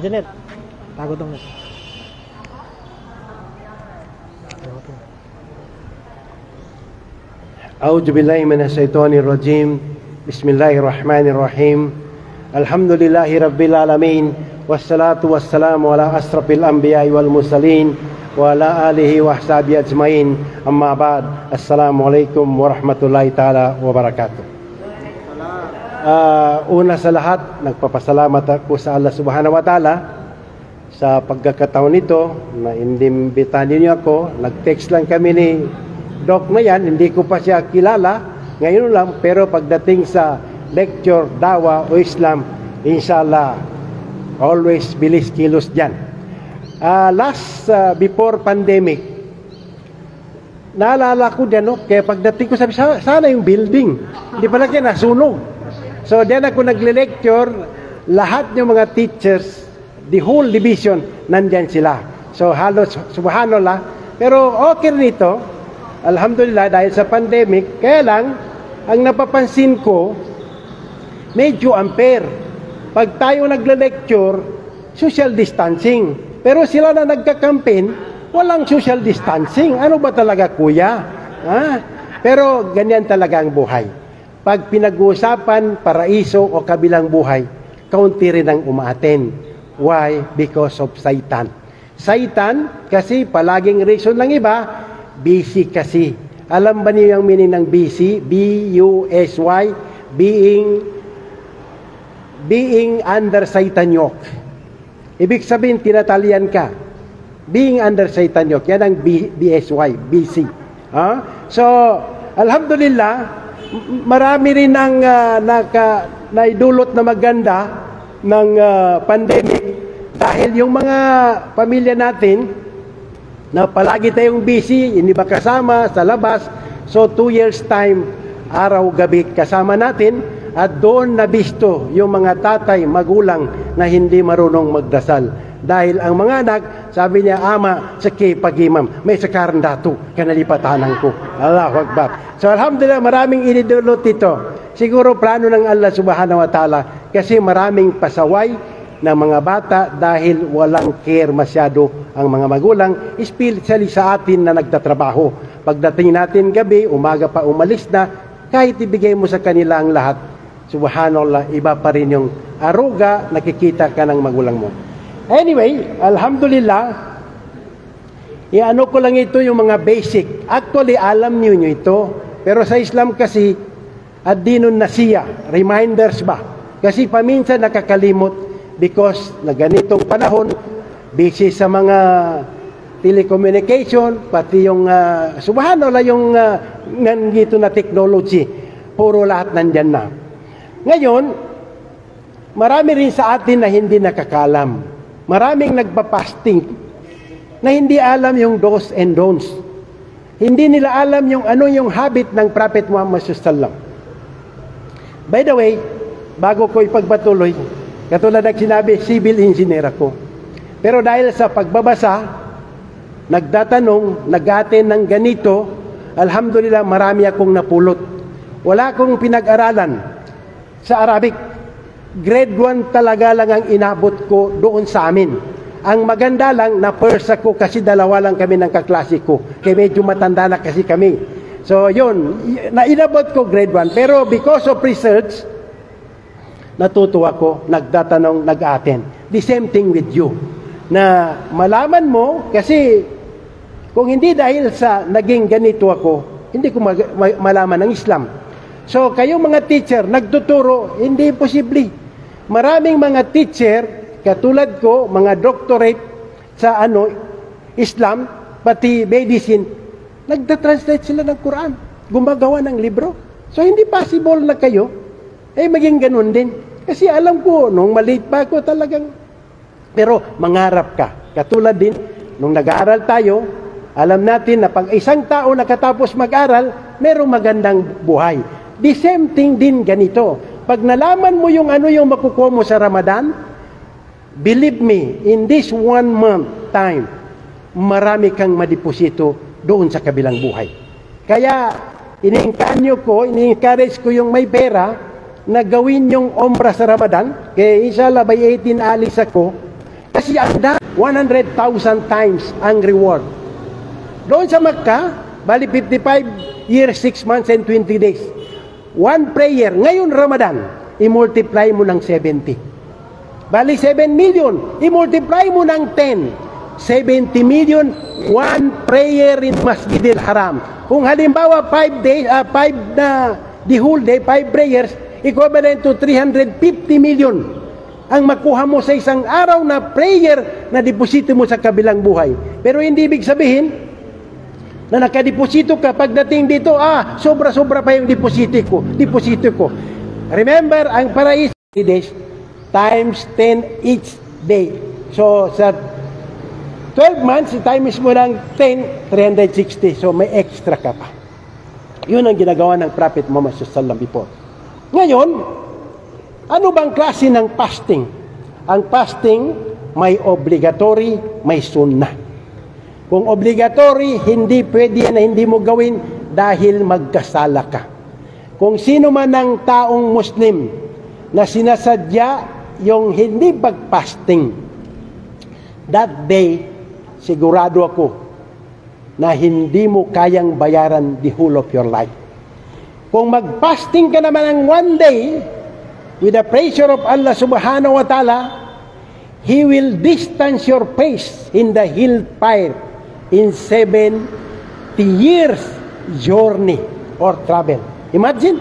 Janet, takot dong. A'udzu billahi minasyaitonir rajim. Bismillahirrahmanirrahim. Alhamdulillahi rabbil alamin. Wassalatu wassalamu ala asrafil anbiya'i wal mursalin wa ala alihi wa sahbihi ajmain. Amma ba'd. Assalamualaikum warahmatullahi taala wabarakatuh. Una sa lahat, nagpapasalamat ako sa Allah subhanahu wa ta'ala sa pagkakataon nito na inimbitahan niyo ako. Nag-text lang kami ni Doc na yan, hindi ko pa siya kilala ngayon lang, pero pagdating sa lecture, dawa o Islam, inshallah always bilis kilos dyan. Before pandemic, naalala ko dyan, no? Kaya pagdating ko sabi, sana yung building, hindi pala kaya nasunog. So diyan ako nagle-lecture, lahat ng mga teachers, the whole division, nandyan sila. So halos subhanallah, pero okay nito, alhamdulillah, dahil sa pandemic. Kaya lang, ang napapansin ko, medyo unfair. Pag tayo nagle-lecture, social distancing. Pero sila na nagka-campaign, walang social distancing. Ano ba talaga, kuya? Pero ganyan talaga ang buhay. Pag pinag-uusapan, paraiso o kabilang buhay, kaunti rin ang umaaten. Why? Because of Satan. Satan, kasi palaging reason lang iba, busy kasi. Alam ba niyo yung meaning ng busy? B-U-S-Y, being under Satan yoke. Ibig sabihin, tinatalian ka. Being under Satan yoke. Yan ang B-S-Y, busy. So, alhamdulillah, marami rin ang naidulot na maganda ng pandemic dahil yung mga pamilya natin na palagi tayong busy, hindi ba kasama sa labas. So 2 years time, araw-gabi kasama natin, at doon nabisto yung mga tatay, magulang na hindi marunong magdasal. Dahil ang mga anak, sabi niya, ama, sakay pag-imam, may sakaran dato, kanalipatanan ko. Allahu Akbar. So alhamdulillah, maraming inidulot ito. Siguro plano ng Allah subhanahu wa ta'ala, kasi maraming pasaway ng mga bata dahil walang care masyado ang mga magulang, especially sa atin na nagtatrabaho. Pagdating natin gabi, umaga pa umalis na, kahit ibigay mo sa kanila ang lahat, subhanallah, iba pa rin yung aruga, nakikita ka ng magulang mo. Anyway, alhamdulillah, iano ko lang ito yung mga basic. Actually, alam niyo ito, pero sa Islam kasi, ad-dinun nasiya, reminders ba? Kasi paminsan nakakalimot, because na ganitong panahon, busy sa mga telecommunication, pati yung, subhanallah, yung nandito na technology, puro lahat nandyan na. Ngayon, marami rin sa atin na hindi nakakalam. Maraming nagpa-fasting na hindi alam yung do's and don'ts. Hindi nila alam yung ano yung habit ng Prophet Muhammad sallallahu. By the way, bago ko ipagpatuloy, katulad ng sinabi, civil engineer ako. Pero dahil sa pagbabasa, nagtatanong, nag-attend ng ganito, alhamdulillah, marami akong napulot. Wala akong pinag-aralan sa Arabic. Grade 1 talaga lang ang inabot ko doon sa amin. Ang maganda lang, na-first ako kasi dalawa lang kami ng kaklase ko. Kaya medyo matanda na kasi kami. So yun, nainabot ko grade 1. Pero because of research, natutuwa ko, nagtatanong, nag-attend. The same thing with you. Na malaman mo, kasi kung hindi dahil sa naging ganito ako, hindi ko malaman ng Islam. So kayong mga teacher, nagtuturo, hindi posible. Maraming mga teacher, katulad ko, mga doctorate sa Islam, pati medicine, nagda-translate sila ng Quran, gumagawa ng libro. So hindi possible na kayo, maging ganun din. Kasi alam ko, nung maliit pa ako talagang, pero mangarap ka. Katulad din, nung nag-aaral tayo, alam natin na pag isang tao nakatapos mag-aral, merong magandang buhay. The same thing din ganito. Pag nalaman mo yung ano yung makukuha mo sa Ramadan, believe me, in this 1 month time, marami kang madiposito doon sa kabilang buhay. Kaya, ini-encourage ko yung may pera na gawin yung umrah sa Ramadan. Kaya inshallah by 18 alis ako. Kasi ang 100,000 times ang reward. Doon sa Makkah, bali 55 years, 6 months, and 20 days. One prayer, ngayon Ramadan, i-multiply mo ng 70. Bali 7 million, i-multiply mo ng 10. 70 million, one prayer in Masjidil Haram. Kung halimbawa 5 days, 5 na, the whole day, 5 prayers, equivalent to 350 million ang makuha mo sa isang araw na prayer na deposito mo sa kabilang buhay. Pero hindi ibig sabihin na nakadeposito ka pagdating dito, sobra-sobra pa yung deposito ko. Remember, ang paraiso days times 10 each day. So, sa 12 months, times mo ng 10, 360. So, may extra ka pa. Yun ang ginagawa ng Prophet Muhammad sallallahu before. Ngayon, ano bang klase ng fasting? Ang fasting, may obligatory, may sunnah. Kung obligatory, hindi pwede na hindi mo gawin dahil magkasala ka. Kung sino man ang taong Muslim na sinasadya yung hindi pag-fasting, that day, sigurado ako na hindi mo kayang bayaran the whole of your life. Kung mag-fasting ka naman ng one day, with the pressure of Allah subhanahu wa ta'ala, He will distance your face in the hellfire in 70 years journey or travel. Imagine,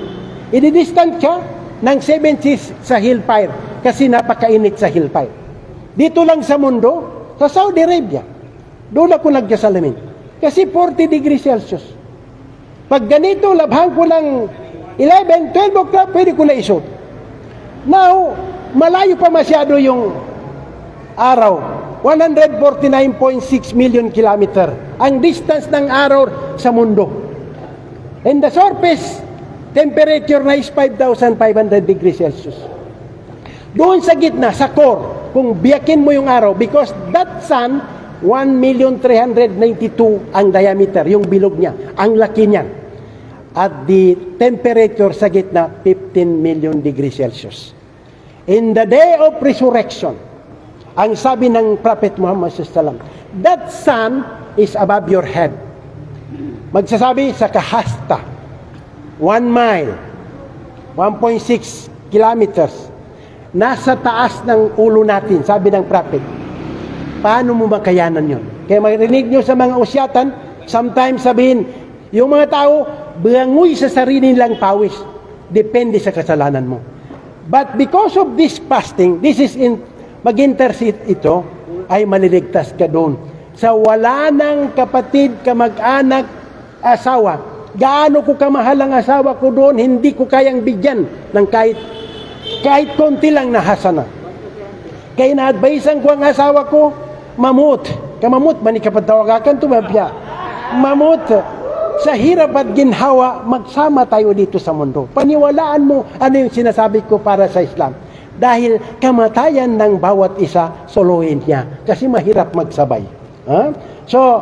i-distance ka ng 70 sa hellfire kasi napakainit sa hellfire. Dito lang sa mundo, sa Saudi Arabia, doon ako nagkasalamin. Kasi 40 degrees Celsius. Pag ganito, labhan ko ng 11, 12 o'clock, pwede ko na isuot. Now, malayo pa masyado yung araw. 149.6 million kilometer. Ang distance ng araw sa mundo. And the surface temperature na is 5,500 degrees Celsius. Doon sa gitna, sa core, kung biyakin mo yung araw, because that sun, 1,392 ang diameter, yung bilog niya, ang laki niya. At the temperature sa gitna, 15 million degrees Celsius. In the day of resurrection, ang sabi ng Prophet Muhammad SAW, that sun is above your head. Magsasabi sa kahasta, 1 mile, 1.6 kilometers, nasa taas ng ulo natin, sabi ng Prophet. Paano mo makayanan yun? Kaya marinig nyo sa mga usyatan, sometimes sabihin, yung mga tao, bangoy sa sarili nilang pawis. Depende sa kasalanan mo. But because of this fasting, this is mag-intercede ito, ay maliligtas ka doon. Sa wala ng kapatid, kamag-anak, asawa. Gaano ko kamahal ang asawa ko doon, hindi ko kayang bigyan ng kahit konti lang na hasana. Kaya na-advisean ko ang asawa ko, mamut. Kamamut, manikapatawagan tumabya. Mamut. Sa hirap at ginhawa, magsama tayo dito sa mundo. Paniwalaan mo ano yung sinasabi ko para sa Islam. Dahil kamatayan ng bawat isa, solohin niya. Kasi mahirap magsabay. So,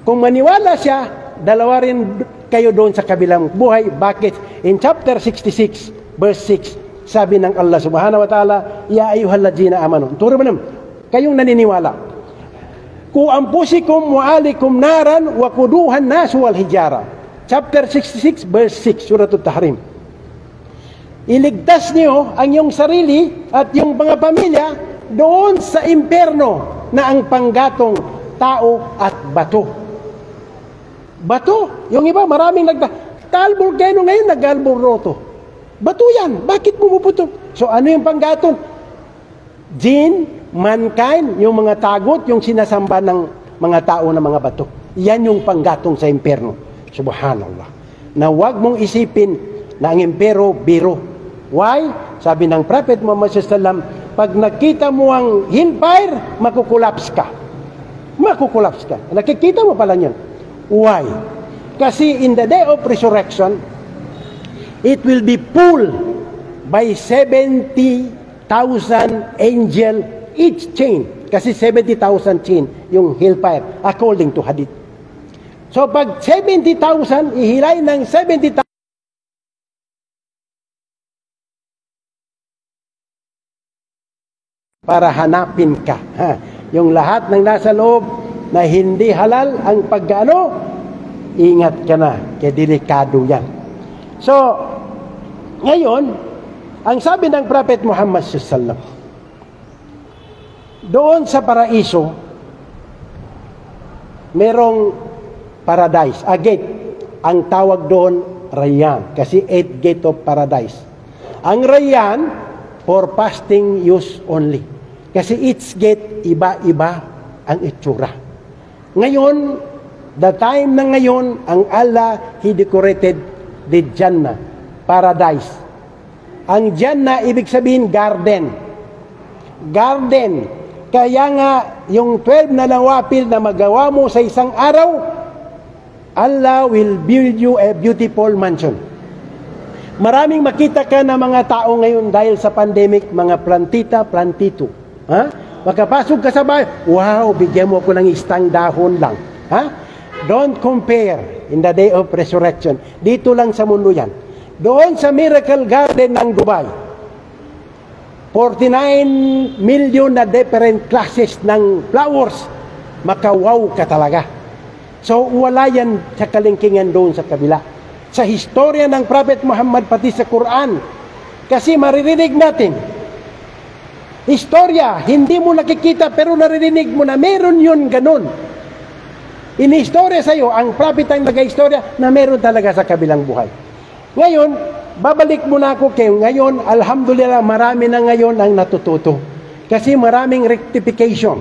kung maniwala siya, dalawa rin kayo doon sa kabilang buhay. Bakit? In chapter 66, verse 6, sabi ng Allah subhanahu wa ta'ala, Ya ayyuhalladzina amanu. Turo mo naman, kayong naniniwala. Ku ampusikum wa alikum naran wa quduhan nas wal hijara. Chapter 66 verse 6 Surah At-Tahrim. Iligtas niyo ang iyong sarili at iyong mga pamilya doon sa impyerno na ang panggatong tao at bato. Bato, yung iba maraming volcano ngayon nag-alboroto. Bato yan, bakit pumuputok? So ano yung panggatong? Jinn, mankind, yung mga tagot, yung sinasamba ng mga tao na mga bato. Yan yung panggatong sa impyerno. Subhanallah. Na huwag mong isipin na ang impyero biro. Why? Sabi ng Prophet Muhammad SAW, pag nakita mo ang hellfire, makukulaps ka. Makukulaps ka. Nakikita mo pala yan. Why? Kasi in the day of resurrection, it will be pulled by 70,000 angel each chain. Kasi 70,000 chain yung hellfire according to hadith. So pag 70,000, ihilay ng 70,000, para hanapin ka. Ha? Yung lahat ng nasa loob na hindi halal ang paggaano, ingat ka na, kaya delikado yan. So, ngayon, ang sabi ng Prophet Muhammad sallallahu doon sa paraiso, merong paradise, a gate. Ang tawag doon, Rayyan. Kasi 8 gate of paradise. Ang Rayyan, for fasting use only. Kasi each gate, iba-iba ang itsura. Ngayon, the time na ngayon, ang Allah, He decorated the Jannah, paradise. Ang Jannah, ibig sabihin, garden. Garden. Kaya nga, yung 12 na nawapil na magawa mo sa isang araw, Allah will build you a beautiful mansion. Maraming makita ka na mga tao ngayon dahil sa pandemic, mga plantita, plantito. Ha? Makapasok ka sa bahay, wow, bigyan mo ako ng istang dahon lang. Ha? Don't compare in the day of resurrection. Dito lang sa mundo yan. Doon sa Miracle Garden ng Dubai, 49 million na different classes ng flowers. Makawaw ka talaga. So, wala yan sa kalingkingan doon sa kabila. Sa historya ng Prophet Muhammad, pati sa Quran. Kasi maririnig natin, historya, hindi mo nakikita pero naririnig mo na meron yun ganun. Inihistorya sa'yo, ang Prophet ang nag-historya na meron talaga sa kabilang buhay. Ngayon, babalik muna ako kayo. Ngayon, alhamdulillah, marami na ngayon ang natututo. Kasi maraming rectification.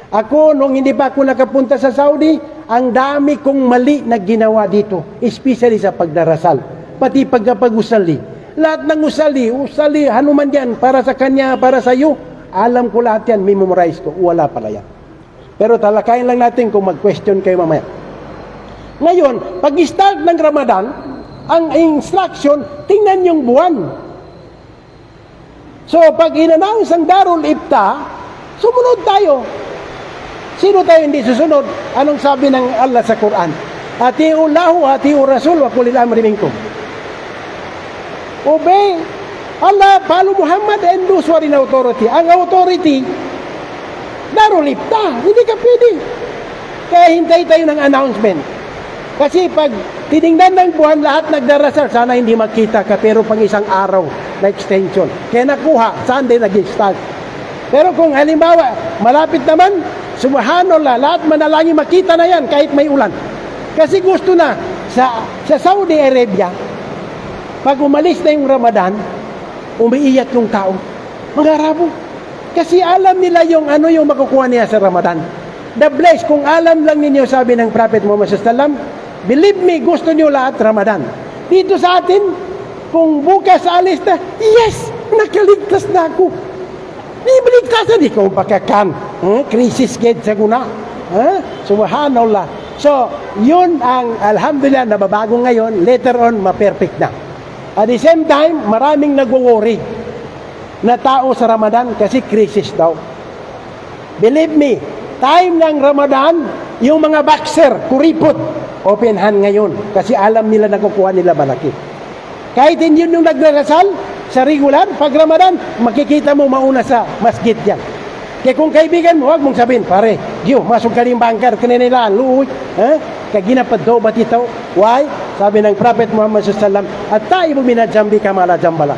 Ako, nung hindi pa ako nakapunta sa Saudi, ang dami kong mali na ginawa dito. Especially sa pagdarasal. Pati pagkapag-usali. Lahat ng usali, hanuman yan, para sa kanya, para sa iyo. Alam ko lahat yan, memorize ko. Wala pala yan. Pero talakayin lang natin kung mag-question kayo mamaya. Ngayon, pag-start ng Ramadan, ang instruction, tingnan yung buwan. So, pag in-announce ang Darul Ifta, sumunod tayo. Sino tayo hindi susunod? Anong sabi ng Allah sa Quran? Ati'ullahu, ati'ur Rasul, wa kulil amri minkum. Obey Allah, follow Muhammad, and those who are in authority. Ang authority, Darul Ifta. Hindi ka pwede. Kaya hintay tayo ng announcement. Kasi pag tinignan ng buwan, lahat nagdarasal, sana hindi makita ka, pero pang isang araw na extension. Kaya nakuha, Sunday nag-start. Pero kung halimbawa, malapit naman, subhanallah, lahat manalangin, makita na yan kahit may ulan. Kasi gusto na, sa Saudi Arabia, pag umalis na yung Ramadan, umiiyak yung tao. Mga Arabo. Kasi alam nila yung ano yung makukuha niya sa Ramadan. The blessed, kung alam lang ninyo, sabi ng Prophet Muhammad SAW, believe me, gusto nyo lahat Ramadan. Dito sa atin, kung bukas alis na, yes, nakaligtas na ako. Nibaligtasan, di ko pakakan. Krisis gate sa guna. Subhanallah. So, yun ang alhamdulillah nababago ngayon. Later on, ma-perfect na. At the same time, maraming nagwo-worry na tao sa Ramadan kasi krisis daw. Believe me, time ng Ramadan, yung mga boxer, kuripot, open hand ngayon. Kasi alam nila nakukuha nila malaki. Kahit hindi yung nagdarasal, sa regular, pag Ramadan, makikita mo mauna sa masjid yan. Kaya kung kaibigan mo, huwag mong sabihin, pare, Diyo, masuk ka rin bangkar, kaninilaan, luoy, kaginapad daw ba't ito? Why? Sabi ng Prophet Muhammad SAW, at tayo minadjambi ka malajambala.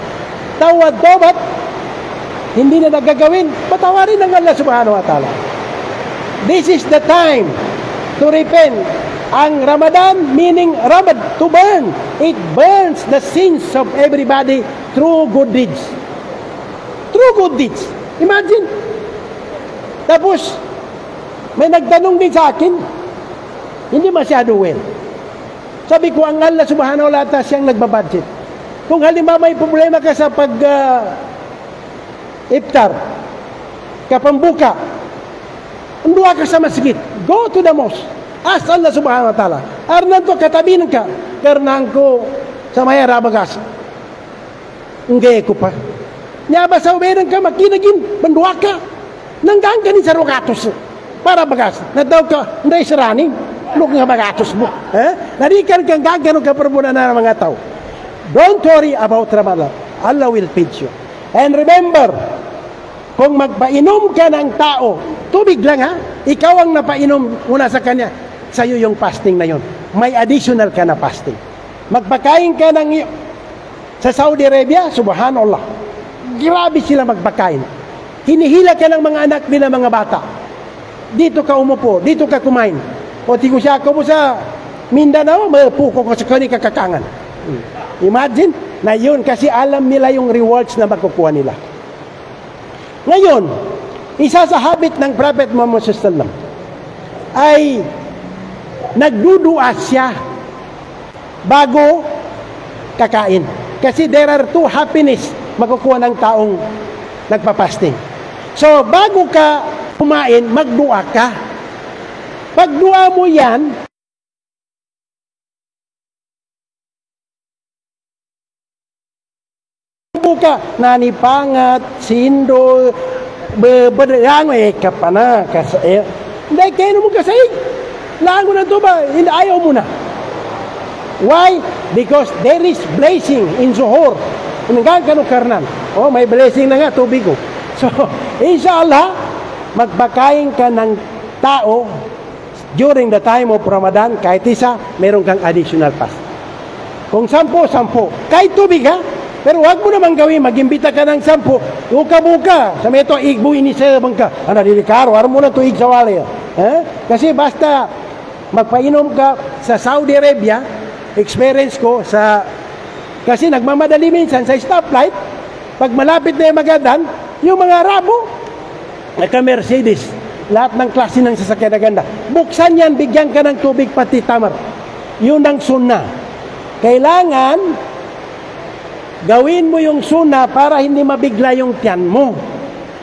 Tawad dobat, hindi na nagagawin, patawarin ng Allah subhanahu wa ta'ala. This is the time to repent. Ang Ramadan, meaning Ramad, to burn. It burns the sins of everybody through good deeds. Through good deeds. Imagine. Tapos, may nagtanong din sa akin, hindi masyado well. Sabi ko, ang Allah subhanahu wa ta'ala siyang nagbabudget. Kung halimbawa may problema ka sa iftar, kapambuka, unduwa ka sa masjid, go to the mosque. Ask Allah subhanahu wa ta'ala. Arnan to katabinan ka. Karena ko sa maya rabagas. Ngay ko pa. Nyaba sa uberan ka, makinagin, bandua ka. Nanggang ka ni sa rogatos. Para bagas. Nadaw ka, hindi saraning. Luk nga bagatos mo. Narikan kang gagano ka perbunan na mga tao. Don't worry about Ramadan. Allah will feed you. And remember, kung magpainom ka ng tao, tubig lang ha, ikaw ang napainom una sa kanya, sa'yo yung fasting na yon. May additional ka na fasting. Magpakain ka sa Saudi Arabia, subhanallah, grabe sila magpakain. Hinihila ka ng mga anak nila, mga bata. Dito ka umupo, dito ka kumain. O tigo siya ako mo sa Mindanao, mapuko ko sa kani kakakangan. Imagine, na yun, kasi alam nila yung rewards na makukuha nila. Ngayon, isa sa habit ng Prophet Muhammad SAW ay nagdudua siya bago kakain. Kasi there are two happiness makukuha ng taong nagpapasting. So, bago ka kumain, magdua ka. Pagdua mo yan, ka nanipangat, sindo, beberang kapana, hindi, kayo mo kasayig. Lago na ito ba? Hindi, ayaw mo na. Why? Because there is blessing in Zuhur. Hanggang karnan. Oh, may blessing na nga, tubig ko. So, inshallah, magpakain ka ng tao during the time of Ramadan, kahit isa, meron kang additional fast. Kung 10, 10. Kahit tubig ha, pero wag mo naman gawin, mag-imbita ka ng 10, buka-buka, sa meto, igbo inisabang ka, dilikaro, aram mo na tuig sa wali. Kasi basta magpainom ka sa Saudi Arabia, experience ko, kasi nagmamadali minsan sa stoplight, pag malapit na yung Magadan, yung mga Arabo, nagka-Mercedes, lahat ng klase ng sasakyan na ganda. Buksan yan, bigyan ka ng tubig pati tamar. Yun ang sunnah. Kailangan gawin mo yung sunnah para hindi mabigla yung tiyan mo.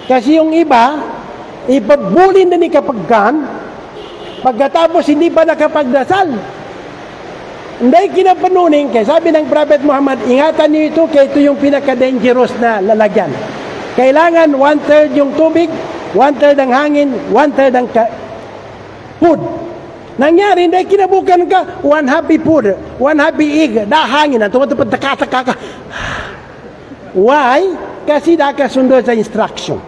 Kasi yung iba, ipabulin na ni kapagkan, pagkatapos hindi pa nakapagdasal. Hindi kinapanunin, kaya sabi ng Prophet Muhammad, ingatan niyo ito, kaya ito yung pinaka-dangerous na lalagyan. Kailangan 1/3 yung tubig, 1/3 ang hangin, 1/3 ang food. Nangyari, hindi kinabukan ka, 1 happy food, 1 happy egg, hangin, ang tumatapad taka. Why? Kasi nakasundo sa instruction.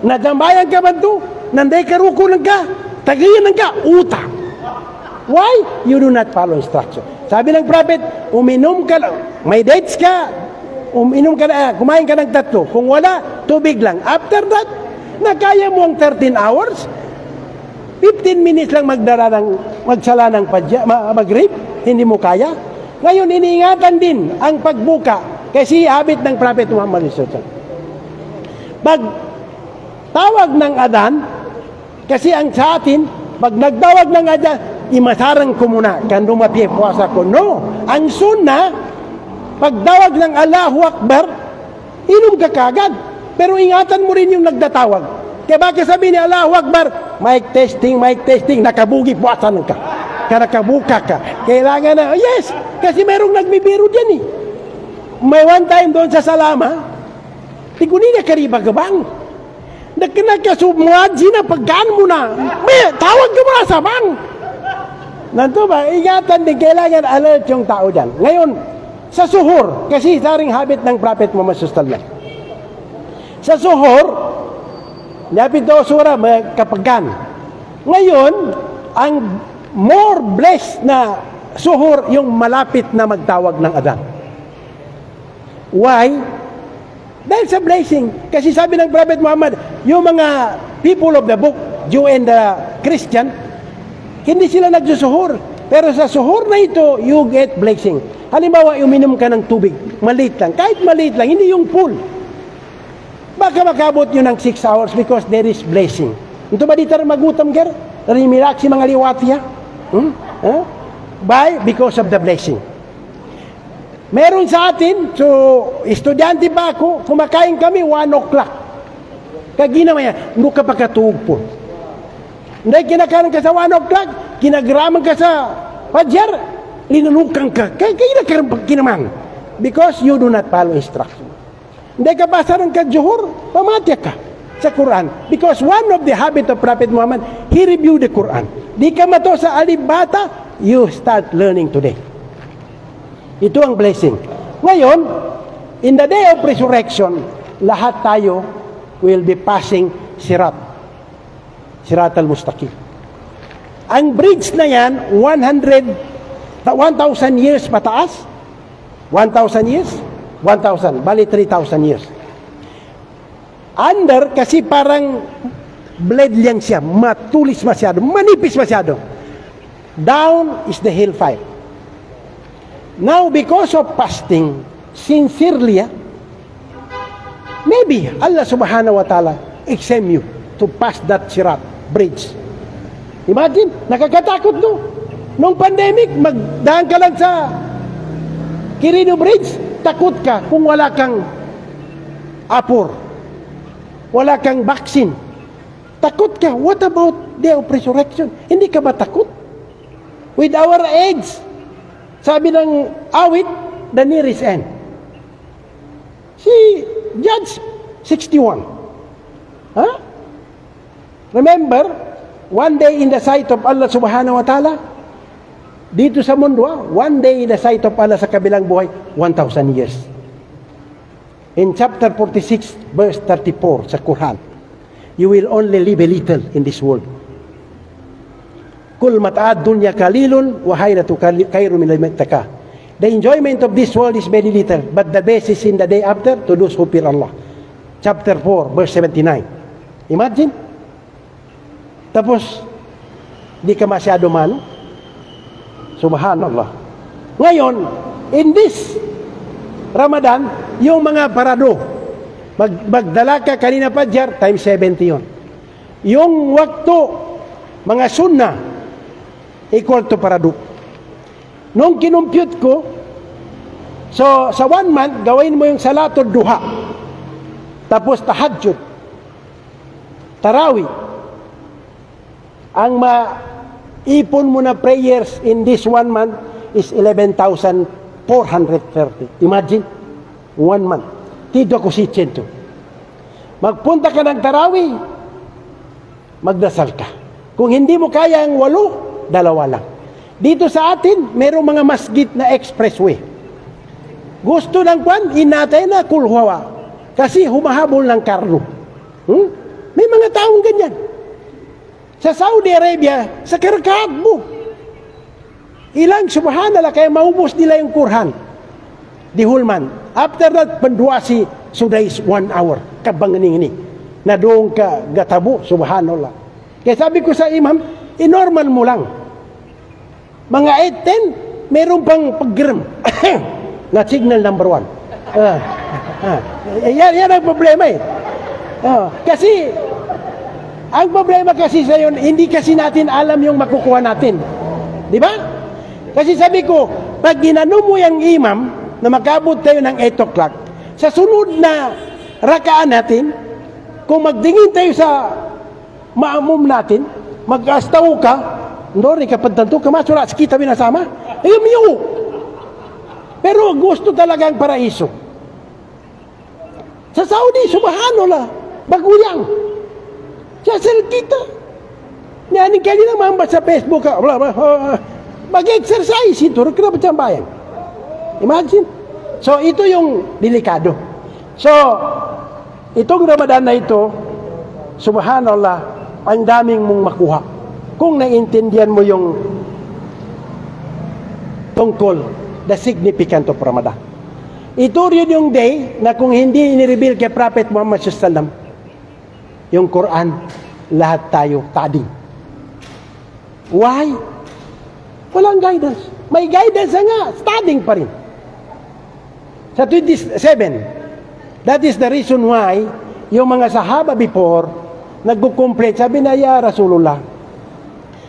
Nadambayan ka ba ito? Nanday karukulan ka, tagayan ka, uta. Why? You do not follow instruction. Sabi ng Prophet, uminom ka lang, may dates ka, kumain ka ng 3. Kung wala, tubig lang. After that, nakaya mo ang 13 hours, 15 minutes lang magsala ng mag-rip, hindi mo kaya. Ngayon, iniingatan din ang pagbuka kasi habit ng Prophet Muhammad SAW. Pag tawag ng adan, kasi ang sa atin, pag nagtawag ng adan, imasarang ko muna, kan dumapi puasa ko. No, ang sunnah, pagtawag ng Allahu Akbar, inom ka kagad. Pero ingatan mo rin yung nagdatawag. Kaya baka sabihin ni Allahu Akbar, mic testing, nakabugi, puwasan ka. Nakabuka ka. Kailangan na, yes, kasi merong nagbibiro dyan eh. May one time doon sa Salama, tigunin na kariba gabang. Nakasumuadzi na pagkaan mo na. May, tawag ka muna sa bang. Nanto ba, ingatan din, kailangan alert yung tao dyan. Ngayon, sa suhur, kasi saring habit ng Prophet Muhammad SAW. Sa suhur, lapit daw surah, kapagkan. Ngayon, ang more blessed na suhur, yung malapit na magtawag ng adan. Why? Dahil sa blessing. Kasi sabi ng Prophet Muhammad, yung mga people of the book, Jew and the Christian, hindi sila nagsusuhur. Pero sa suhur na ito, you get blessing. Halimbawa, uminom ka ng tubig, maliit lang. Kahit maliit lang, hindi yung full. Baka makabot yun ng 6 hours because there is blessing. Ito ba dito magutom, ger? Rimilak si mga liwatiya? Why? Because of the blessing. Meron sa atin, so, estudyante pa ako, kumakain kami 1 o'clock. Kagina yan, hindi ka pagkatuog po. Hindi, kinakain ka sa 1 o'clock, kinagraman ka sa Fajr, linanukan ka. Kaya kinaman. Because you do not follow instruction. Hindi ka basa ng kadjuhur, pamatya ka sa Quran. Because one of the habit of Prophet Muhammad, he reviewed the Quran. Di ka mato sa alibata, you start learning today. Ito ang blessing. Ngayon, in the day of resurrection, lahat tayo will be passing Sirat al-Mustaqim. Ang bridge na yan, 1,000 years pataas. 1,000 years? 1,000. Bali, 3,000 years. Under, kasi parang blade lang siya. Matulis masyado. Manipis masyado. Down is the hellfire. Now, because of fasting, sincerely, maybe Allah subhanahu wa ta'ala exempt you to pass that Sirat bridge. Imagine, nakakatakot no. Nung pandemic, magdaan ka lang sa Quirino Bridge, takot ka kung wala kang apor, wala kang vaccine. Takot ka. What about day of resurrection? Hindi ka ba takot? With our age, sabi ng awit, the nearest end. Si Judge 61. Huh? Remember, one day in the sight of Allah subhanahu wa ta'ala, dito sa mundo, one day in the sight of Allah sa kabilang buhay, 1,000 years. In chapter 46, verse 34 sa Quran, you will only live a little in this world. Kul mata'ad dunya kalilun wa hayratu kairu min al-mattaka. The enjoyment of this world is very little, but the best is in the day after to those who fear Allah. Chapter 4, verse 79. Imagine. Tapos, di ka masyado mano. Subhanallah. Ngayon, in this Ramadan, yung mga parado, magdala ka kanina pa jar, times 70 yun. Yung waktu, mga sunnah, equal to parado. Nung kinumpute ko, so sa 1 month, gawin mo yung salatul duha. Tapos tahajjud. Tarawih. Ang maipon mo na prayers in this 1 month is 11,430. Imagine, 1 month. Tido ko si Chento. Magpunta ka ng tarawih, magdasal ka. Kung hindi mo kaya ang 8, 2 lang. Dito sa atin, mayroong mga masjid na expressway. Gusto ng kwan, inatay na kulhawa. Kasi humahabol ng karno. May mga taong ganyan. Sa Saudi Arabia, sa karkahat mo. Ilang subhanallah, kaya maubos nila yung Quran. The whole month. After that, panduasi, so there is 1 hour. Kabanganing ini. Na doon ka gatabo, subhanallah. Kaya sabi ko sa imam, inormal mo lang. Mga 8-10, meron pang pag-gram. na signal number 1. Yan ang problema eh. Kasi, ang problema kasi sa yun, hindi kasi natin alam yung makukuha natin. Di ba? Kasi sabi ko, pag ginano mo yung imam, na makabot tayo ng 8 o'clock, sa sunod na rakaan natin, kung magdingin tayo sa maamum natin, mag-astaw ka, Ndori kapag tanto kamasura kita binasama. Miyo. Pero gusto talagang paraiso. Sa Saudi, subhanallah, baguyang. Sa kita. Niyanin ka nila mambas sa Facebook ka. Mag-exercise ito. Kaya ba bayan? Imagine. So, ito yung delikado. So, itong Ramadan na ito, subhanallah, ang daming mong makuha. Kung naiintindihan mo yung tungkol, the significance of Ramadan. Ito rin yung day na kung hindi inireveal kay Prophet Muhammad SAW, yung Quran, lahat tayo tading. Why? Walang guidance. May guidance nga, studying pa rin. Sa 27, that is the reason why yung mga sahaba before, nagko-complain, sabi na, ya Rasulullah,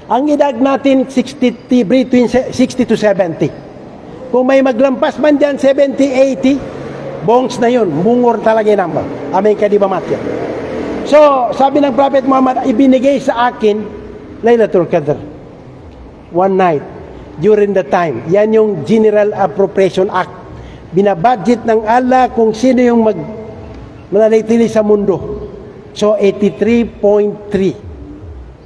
ang edad natin, between 60 to 70. Kung may maglampas man dyan, 70, 80, bongs na yun. Bungor talaga yung number. Amin ka di ba matya? So, sabi ng Prophet Muhammad, ibinigay sa akin, Laylatul Qadr. One night, during the time. Yan yung General Appropriation Act. Binabudget ng Allah kung sino yung mananatili sa mundo. So, 83.3.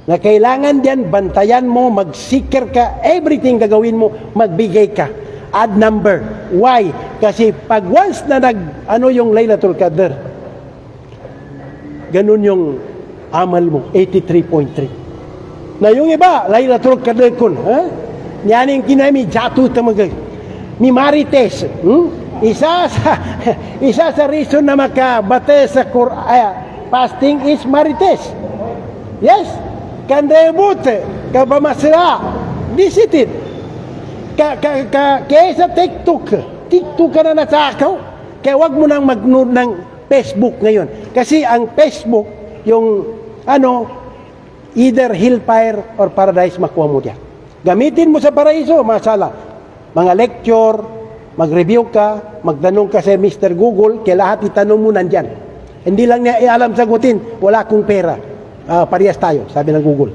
Na kailangan diyan, bantayan mo, mag-seeker ka, everything gagawin mo, magbigay ka. Add number. Why? Kasi pag once na yung Laylatul Qadr, ganun yung amal mo, 83.3. Na yung iba, Laylatul Qadr kun, yan yung kinami, jatuh tamagay. Ni Marites, isa sa reason na makabate sa fasting is Marites. Yes, kandebut, kapamasira, disitit. Kaya sa TikTok ka na nasakaw, kaya wag mo nang mag-nood ng Facebook ngayon. Kasi ang Facebook, yung either hellfire or paradise makuha mo diyan. Gamitin mo sa paraiso, masala. Mga lecture, mag-review ka, magtanong ka sa Mr. Google, kaya lahat itanong mo nandyan. Hindi lang niya alam sagutin, wala akong pera. Parehas tayo, sabi ng Google.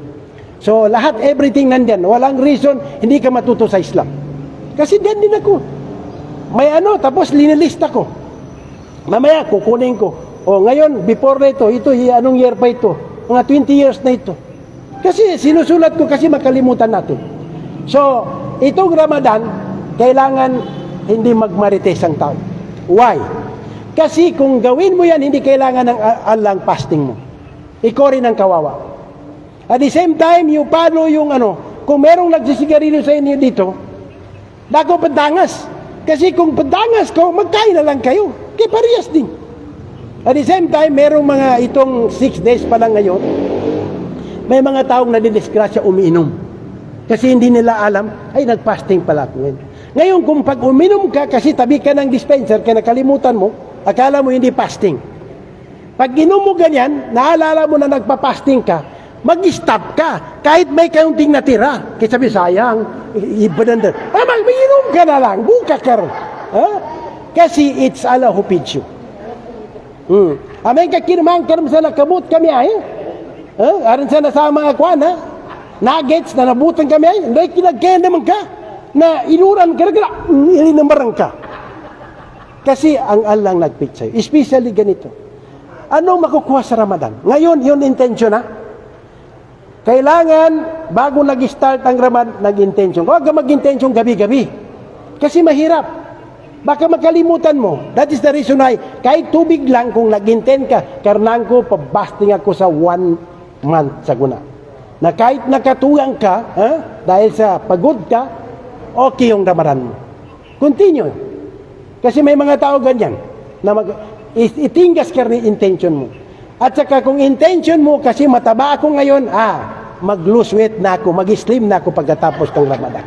So, lahat, everything nandyan. Walang reason, hindi ka matuto sa Islam. Kasi diyan din ako. May tapos linilista ko. Mamaya, kukunin ko. Ngayon, before na ito, anong year pa ito? Mga 20 years na ito. Kasi sinusulat ko kasi makalimutan natin. So, itong Ramadan, kailangan hindi magmarites ang tao. Why? Kasi kung gawin mo yan, hindi kailangan ng alang fasting mo. Ikaw rin ang kawawa. At the same time, yung paano yung kung merong nagsisigarilyo sa inyo dito, dako padangas. Kasi kung padangas ko, magkain na lang kayo. Kaya parehas din. At the same time, merong mga itong 6 days pa lang ngayon, may mga taong nadidisgrasya umiinom. Kasi hindi nila alam, ay nag-fasting pala ako ngayon. Ngayon, kung pag uminom ka, kasi tabi ka ng dispenser, kaya nakalimutan mo, akala mo hindi fasting. Pag inom mo ganyan, naalala mo na nagpa-fasting ka, mag-stop ka, kahit may kaunting natira. Kasi sabi, sayang, iba nandun. Mag-inom ka na lang, buka ka rin. Kasi it's Allah who feeds you. Amay ka kinamang sa nakabut kami ay. Aran sa nasa mga kwan, nuggets na nabutan kami ay. Hindi kinagkaya naman ka. Na inuran ka, ilinamaran ka. Kasi ang Allah nag-feed sa'yo. Especially ganito. Ano makukuha sa Ramadan? Ngayon, yun intention Kailangan, bago nag-start ang Ramadan, nag-intention. Huwag ka mag-intention gabi-gabi. Kasi mahirap. Baka makalimutan mo. That is the reason why, kahit tubig lang, kung nag-intend ka, karnang ko, pabasting ako sa 1 month sa guna. Na kahit nakatugang ka, dahil sa pagod ka, okay yung Ramadan mo. Continue. Kasi may mga tao ganyan, na itingas ka rin intention mo. At saka kung intention mo, kasi mataba ako ngayon, mag-lose weight na ako, mag-slim na ako pagkatapos ng Ramadan.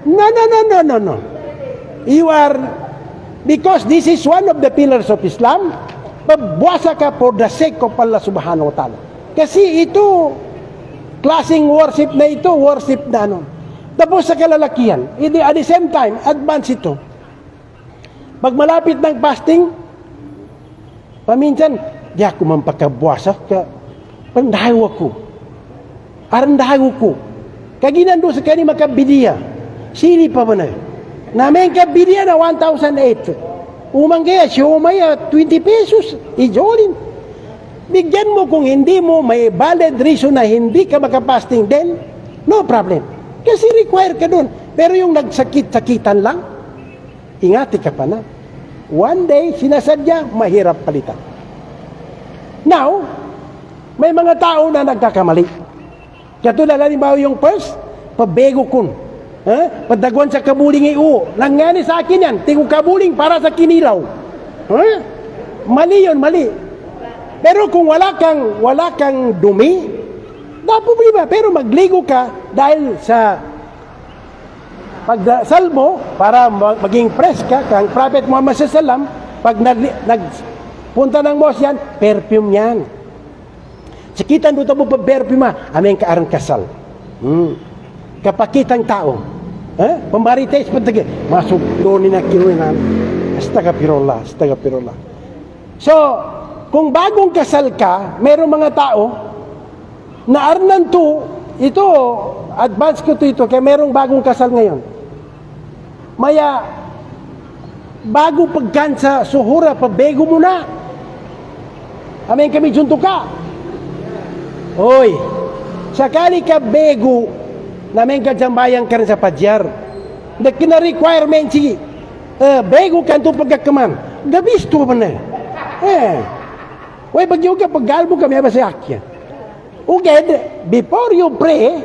No. You are, because this is one of the pillars of Islam, pagbuwasa ka for the sake of Allah subhanahu wa ta'ala. Kasi ito, klaseng worship na ito, worship na Tapos sa kalalakihan, at the same time, advance ito. Pag malapit ng fasting, paminsan, di ako man pagkabuwasa, pandahaw ako. Arandahaw ko. Kaginando sa kani makabidiya, sili pa ba na? Namin kabidiya na 1,008. Umanggaya, siya 20 pesos, ijolin. Bigyan mo kung hindi mo may valid reason na hindi ka makapasting din, no problem. Kasi require ka dun. Pero yung nagsakit-sakitan lang, ingati ka pa na. One day, sinasadya, mahirap palitan. Now, may mga tao na nagkakamali. Katulad, halimbawa yung first, pabego kun. Padagwan sa kabuling nangyari sa akin yan, tingong kabuling para sa kinilaw. Mali yun, mali. Pero kung wala kang dumi, da problema. Pero magligo ka dahil sa pagdasal mo para maging fresh ka, kang Prophet Muhammad sallam, pag nagpunta ng mosque yan, perfume yan. Sikitan doon mo pa perfume, aming kaarang kasal. Kapakitang tao. Pambarites patagi, masuk doon na kinuinan. Astagfirullah. So, kung bagong kasal ka, merong mga tao na arnan to, ito, advance ko to ito, kaya merong bagong kasal ngayon. Maya, bago pagkansa, suhura, pabego mo na. Amin kami junto ka. Hoy, sakali ka bego, namin ka jambayang ka rin sa padyar. Kina requirement si bego ka ito pagkakaman. Gabisto ba na? Uy, bagyo ka, paggalbo kami ba sa akya? Uged, before you pray,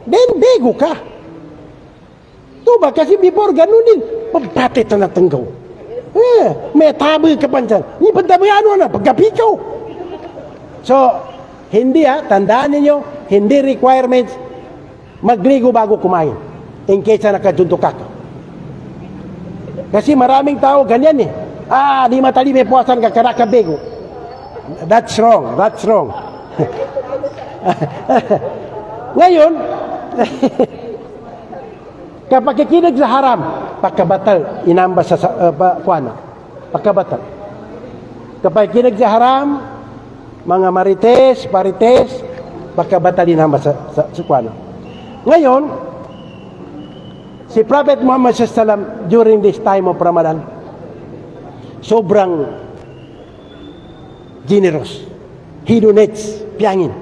then bego ka. Tuba, kasi before ganunin, pagpatit na natanggaw. May tabi ka pa dyan. Hindi pa tabi ano na, pagkapikaw. So, hindi tandaan ninyo, hindi requirements, magligo bago kumain. In case na nakadunto ka. Kasi maraming tao ganyan eh. Di matali may puwasan ka, karakabego. That's wrong, that's wrong. Ngayon, kapag kikinig sa haram, pagkabatal, inamba sa kuwana. Pagkabatal. Kapag kikinig sa haram, mga marites, parites, pagkabatal, inamba sa kuwana. Ngayon, si Prophet Muhammad SAW during this time of Ramadan, sobrang generous. He donates, piyangin.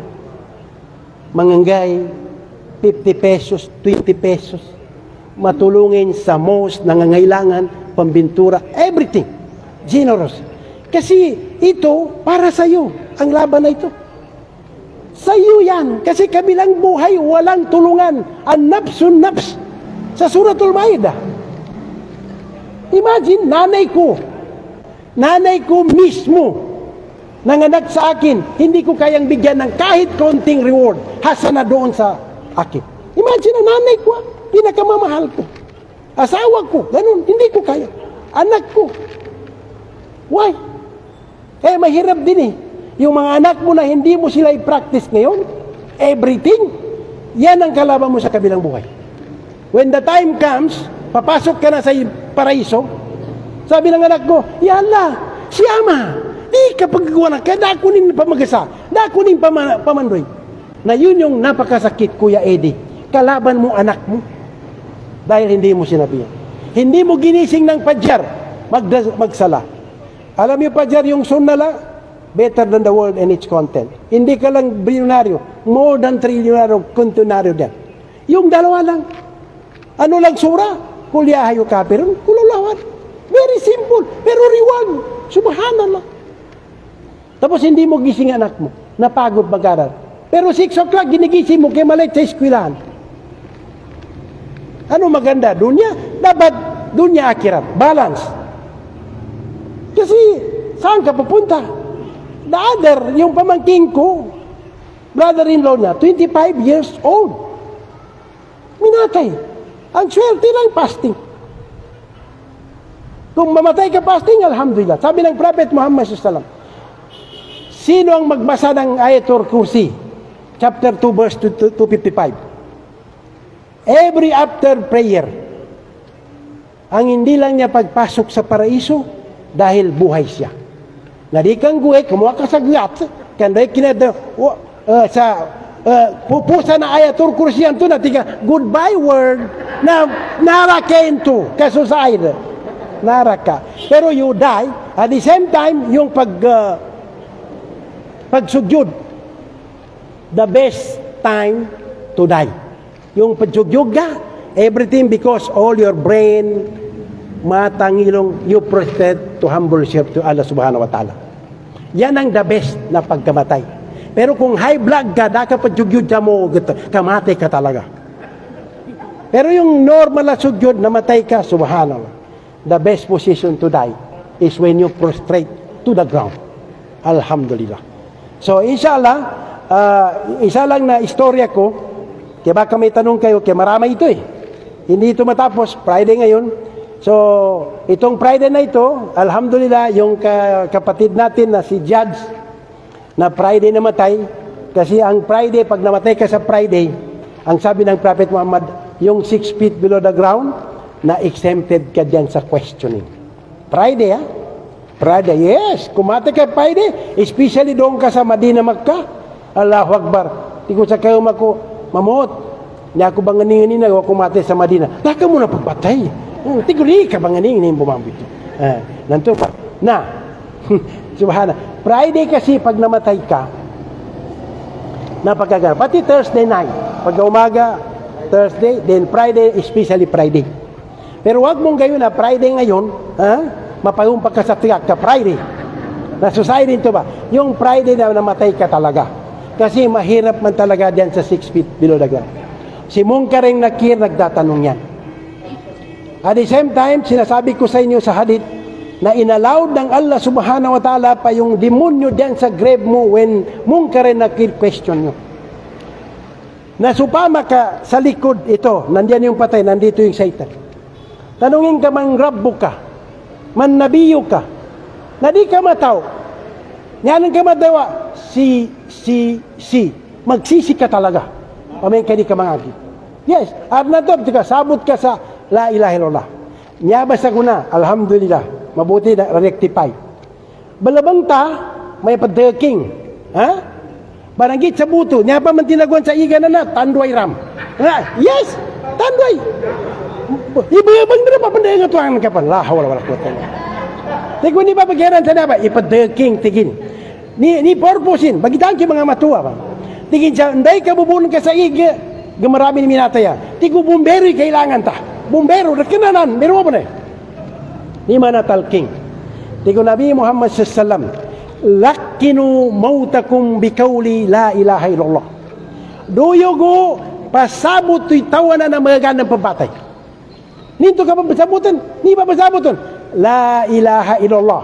Manganggay, 50 pesos, 20 pesos. Matulungin sa most nangangailangan, pambintura, everything. Generous. Kasi ito, para sa iyo, ang laban na ito. Sa iyo yan. Kasi kabilang buhay, walang tulungan. An-nafsun nafs. Sa Suratul Maidah. Imagine, nanay ko mismo, nanganak sa akin, hindi ko kayang bigyan ng kahit konting reward, hasana doon sa akin. Imagine, nanay ko, pinakamamahal ko. Asawa ko, ganun, hindi ko kaya. Anak ko. Why? Mahirap din eh. Yung mga anak mo na hindi mo sila i-practice ngayon, everything, yan ang kalaban mo sa kabilang buhay. When the time comes, papasok ka na sa paraiso, sabi ng anak ko, yala, si Ama, di kapag gawa na ka, dakunin pamagasa, dakunin pamandoy. Na yun yung napakasakit, Kuya Eddie. Kalaban mo anak mo. Dahil hindi mo sinabihan. Hindi mo ginising ng padyar, magsala. Alam niyo padyar yung sunnala, better than the world and its content. Hindi ka lang bilyonaryo, more than trilyonaryo, kontinaryo din. Yung dalawa lang. Ano lang sura? Kulyahayo kapirun, kululawan. Very simple, pero reward. Subhanallah. Tapos hindi mo gising anak mo, napagod mag-aral. Pero 6 o'clock, ginigising mo kaya malit sa eskwelahan. Ano maganda? Dunya? Dapat dunya akhirat. Balance. Kasi, saan ka pupunta? The other, yung pamangking ko, brother-in-law niya, 25 years old. Minatay. Ang swerte lang fasting. Kung mamatay ka fasting, alhamdulillah. Sabi ng Prophet Muhammad SAW, sino ang magbasa ng Ayatul Kursi? Chapter 2, verse 255. Every after prayer, ang hindi lang niya pagpasok sa paraiso, dahil buhay siya. Nadi kang gue, kumuha ka sa guyat, kanday kinada, pupusa na Ayatul Kursi yan to, natika, goodbye word, na narakain to, kasusayda. Naraka. Pero you die, at the same time, yung pagsugyod, the best time to die. Yung pagsugyod ka, everything because all your brain, matangilong, you prostrate to humble yourself to Allah subhanahu wa ta'ala. Yan ang the best na pagkamatay. Pero kung high blood ka, daka pagsugyod ka mo, kamatay ka talaga. Pero yung normal na sugyod, namatay ka, subhanallah. The best position to die is when you prostrate to the ground. Alhamdulillah. So, inshallah, isa lang na istorya ko, kaya baka may tanong kayo, kaya marami ito eh. Hindi ito matapos, Friday ngayon. So, itong Friday na ito, alhamdulillah, yung kapatid natin na si Judge, na Friday namatay, kasi ang Friday, pag namatay ka sa Friday, ang sabi ng Prophet Muhammad, yung 6 feet below the ground, na exempted ka dyan sa questioning. Friday, Friday, yes. Kumatay ka Friday, especially doon ka sa Madina, Makkah. Allahu Akbar. Tingko sa kayo mako, mamot. Niya ako bang nganing na ako kumatay sa Madina. Laka mo na pagpatay. Tingko rin ka bang nganing bumambit. Nanto pa. Na, subhana. Friday kasi pag namatay ka, napagagana. Pati Thursday night. Pag umaga, Thursday, then Friday, especially Friday. Pero wag mong gayon na Friday ngayon, mapayumpa ka sa tiyak ka Friday. Nasusay rin to ba? Yung Friday na namatay ka talaga. Kasi mahirap man talaga diyan sa 6 feet below the ground. Si Munkaring Nakir nagtatanong yan. At the same time, sinasabi ko sa inyo sa hadith na inallowed ng Allah subhanahu wa ta'ala pa yung demonyo diyan sa grave mo when Munkaring Nakir question nyo. Nasupama ka sa likod ito, nandiyan yung patay, nandito yung Satan. Tanungin ka, man rabbo ka, man nabiyo ka, na di ka mataw. Yan ka madawa, magsisi ka talaga. Pamin ka di ka mangagi. Yes, at natop ka, sabot ka sa la ilaha illallah. Nyabasa ko na, alhamdulillah, mabuti na rectify. Balabang ta, may padaking. Ha? Barangit sa buto, niya pa man tinaguan sa iga na tanduay ram. Yes, tanduay. Ibayabang na papanday nga tuwangan ka pa. Wala ko tayo. Tigwan ni papagiran sa naba, ipadaking tigin. Ni purposein, bagitan ki mga matuwa pa. Tigin siya, hindi ka bubunan ka sa iga, gamarami ni minataya. Tigo bumbero kailangan ta. Bumbero, nakinanan, meron pa na. Ni manatalking. Tigo Nabi Muhammad sallallahu lakinu mautakum bikauli la ilaha illallah. Doyogo pasabot to'y tawanan na mga ganang pabatay. Nito ka pasabutan, ni pa pasabutan. La ilaha illallah.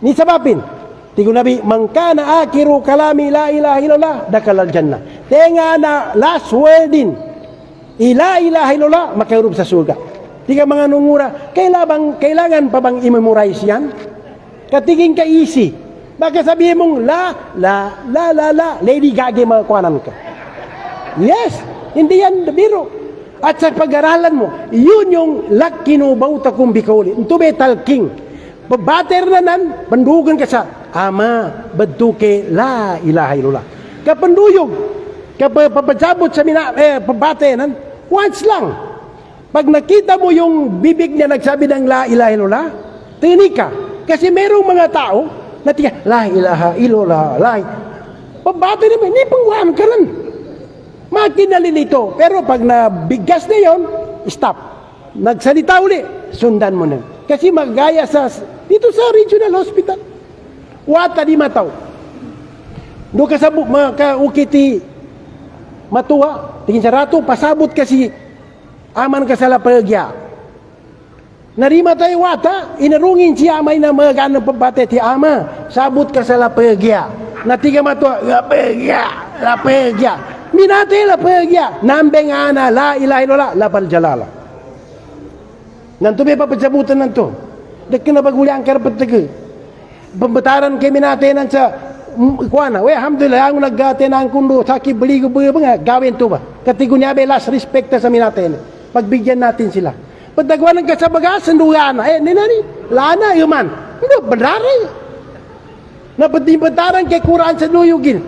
Ni sabapin, tigo Nabi, mangkana akiru kalami la ilaha illallah, dakalal jannah. Tenga na last word din. La ilaha illallah, makayurub sa surga. Tiga mga nungura, kailangan pa bang i-memorize yan? Katiging ka easy. Baka sabihin mong la, Lady Gaga makakuanan ka. Yes, hindi yan biro. At sa pag-aralan mo, yun yung lakino bauta kong bikauli. Ito may talking. Babater na nan, pandugan ka sa ama, baduke, la ilaha illallah. Kapanduyog, kapapasabot sa pabate nan, once lang. Pag nakita mo yung bibig niya nagsabi ng la ilaha illallah, tinig ka. Kasi merong mga tao na tiga, la ilaha illallah, pabate naman, hindi pangwaan ka lang. Makinalilito. Pero pag nabigas na yon, stop. Nagsalita uli, sundan mo na. Kasi magaya dito sa regional hospital. Wata di mataw. Doon ka sa ukiti matuwa, tingin sa rato, pasabot kasi aman ka sa lapagya. Narima tayo wata, inarungin si amay na mga ganang pabate ti ama, sabot ka sa lapagya. Natiga matuwa, lapagya. Minate lapagya. Nambeng ana, la ilaha illallah, lapal jalala. Nanto may papasabutan nanto. Dek na baguliang karapatag. Pambataran kay minate nan sa kuana. We alhamdulillah ang naggate na ang kundo saki beligo nga gawin to ba. Katigo niya be last respect sa minate. Pagbigyan natin sila. Pagdagwanan ka sa bagasan duyan. Ninani, lana yuman. Hindi bandari. Napatimbataran kay Quran sa duyugin.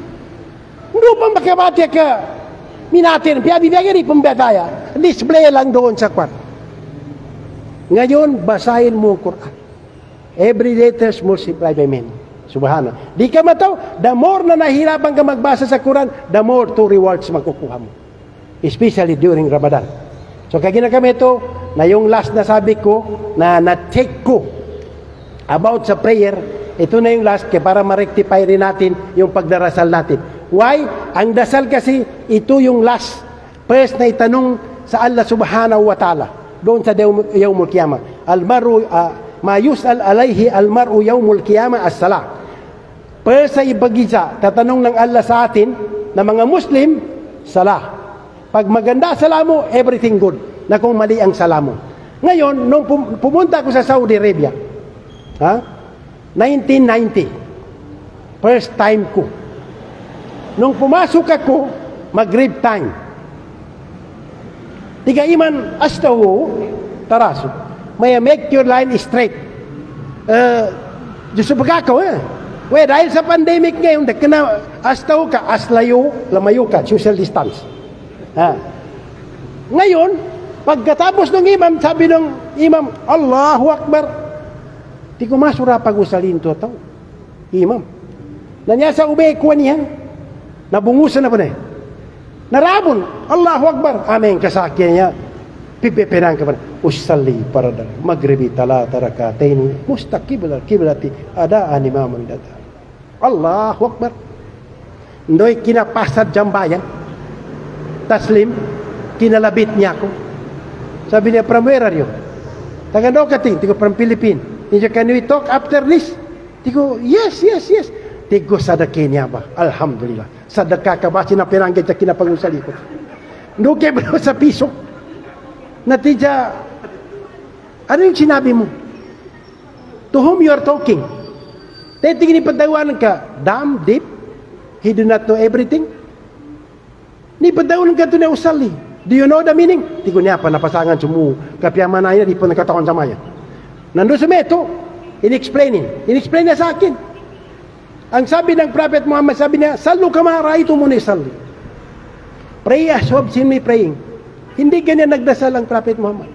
Hindi pa makabati ka minate. Piyabi-piyabi rin pambataya. Display lang doon sa kwan. Ngayon, basahin mo ang Quran. Every letters multiply by many. Subhanallah. Di ka mataw, the more na nahirapan ka magbasa sa Quran, the more to rewards makukuha mo. Especially during Ramadan. So, kaya kami ito, na yung last na sabi ko, na na-check ko about sa prayer, ito na yung last, kaya para ma-rectify rin natin yung pagdarasal natin. Why? Ang dasal kasi, ito yung last. First na itanong sa Allah subhanahu wa ta'ala. Doon sa yawmul qiyamah. Al-maru, ma yus'al alayhi al-maru yawmul qiyamah as-salah. First sa ibagisa, tatanong ng Allah sa atin, na mga Muslim, salah. Pag maganda sala mo, everything good. Na kung mali ang sala mo. Ngayon, nung pumunta ako sa Saudi Arabia, 1990, first time ko. Nung pumasok ako, Maghrib time. Tiga iman astawu, taraso. May make your line straight. Diyos pagkakaw We, dahil sa pandemic ngayon, na astaw ka, aslayo, lamayo ka, social distance. Ngayon, pagkatapos ng imam, sabi ng imam, Allahu Akbar. Di ko masura pag-usalin to tao. Imam. Nanya sa ube, kuha niyan. Nabungusan na pa Narabon, Allahu Akbar. Amen, kasakyan niya. Pipipinan ka pa usalli farada maghribi talata rakataini mustaqbil kiblati ada imam dada. Allahu Akbar. Ndoy kinapasad jambayan. Taslim kinalabit niya ako. Sabi niya, from where are you? Taga daw kating, tigo from Philippines. Niya, can we talk after this? Tigo, yes. Tigo sadaki niya ba? Alhamdulillah. Sadaka ka ba? Sinapiranggit sa kinapangusali ko. Nukay ba sa piso? Natija, ano yung sinabi mo? To whom you are talking? Tingin ipadawanan ka, damn deep, he do not know everything. Ni padawanan ka ito na usali. Do you know the meaning? Tigo niya pa, napasangan sumu. Kapiyaman na yun, di po nagkataon sa maya. Nandun sa meto, in-explain niya sa akin. Ang sabi ng Prophet Muhammad, sabi niya, salu ka maharay, ito muna isali. Pray as you have seen me praying. Hindi ganyan nagdasal ang Prophet Muhammad.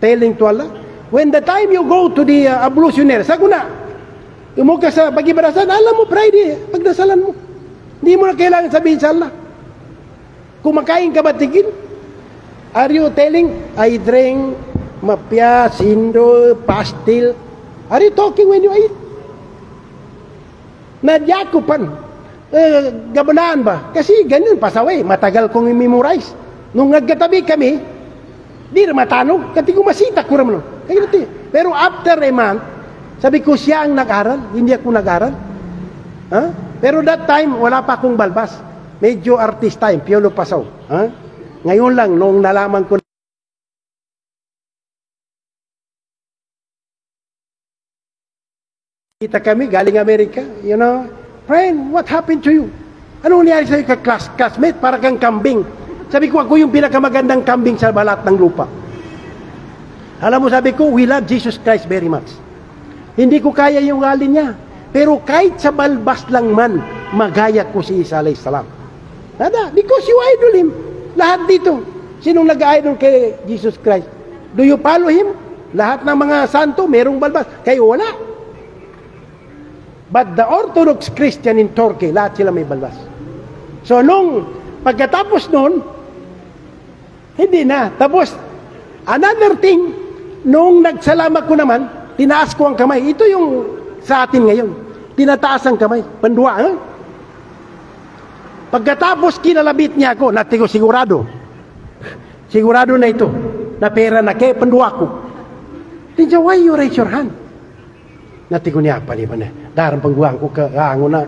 Telling to Allah, when the time you go to the ablutionary, sago na, umuka sa pag-ibarasan, alam mo, pray di, pagdasalan mo. Hindi mo na kailangan sabihin sa Allah. Kumakain ka ba tigil? Are you telling, I drink mapya, sindo, pastil? Are you talking when you eat? Nadyakupan. Gabanaan ba? Kasi ganyan, pasaway. Matagal kong i-memorize. Nung nagkatabi kami, di na matanong. Kasi masita ko naman. Pero after a month, sabi ko siya ang nag-aral. Hindi ako nag-aral. Pero that time, wala pa akong balbas. Medyo artist time, Piolo Pasaw. Ngayon lang, nung nalaman ko kita kami, galing Amerika, you know, friend, what happened to you? Ano nangyari sa'yo classmate? Para kang kambing. Sabi ko, ako yung pinakamagandang kambing sa balat ng lupa. Alam mo, sabi ko, we love Jesus Christ very much. Hindi ko kaya yung ugali niya. Pero kahit sa balbas lang man, magaya ko si Isa alayhis salam. Nada, because you idol him. Lahat dito. Sinong nag-idol kay Jesus Christ? Do you follow him? Lahat ng mga santo, merong balbas. Kayo wala. But the Orthodox Christian in Turkey, lahat sila may balbas. So nung pagkatapos nun, hindi na. Tapos, another thing, nung nagsalamat ko naman, tinaas ko ang kamay. Ito yung sa atin ngayon. Tinataas ang kamay. Pandua, Pagkatapos kinalabit niya ako, natigo sigurado. Sigurado na ito. Na pera na kaya pandua ko. Tinja, why you raise your hand? Natigo niya pa di ba na. Darang pangguang ko ka, na,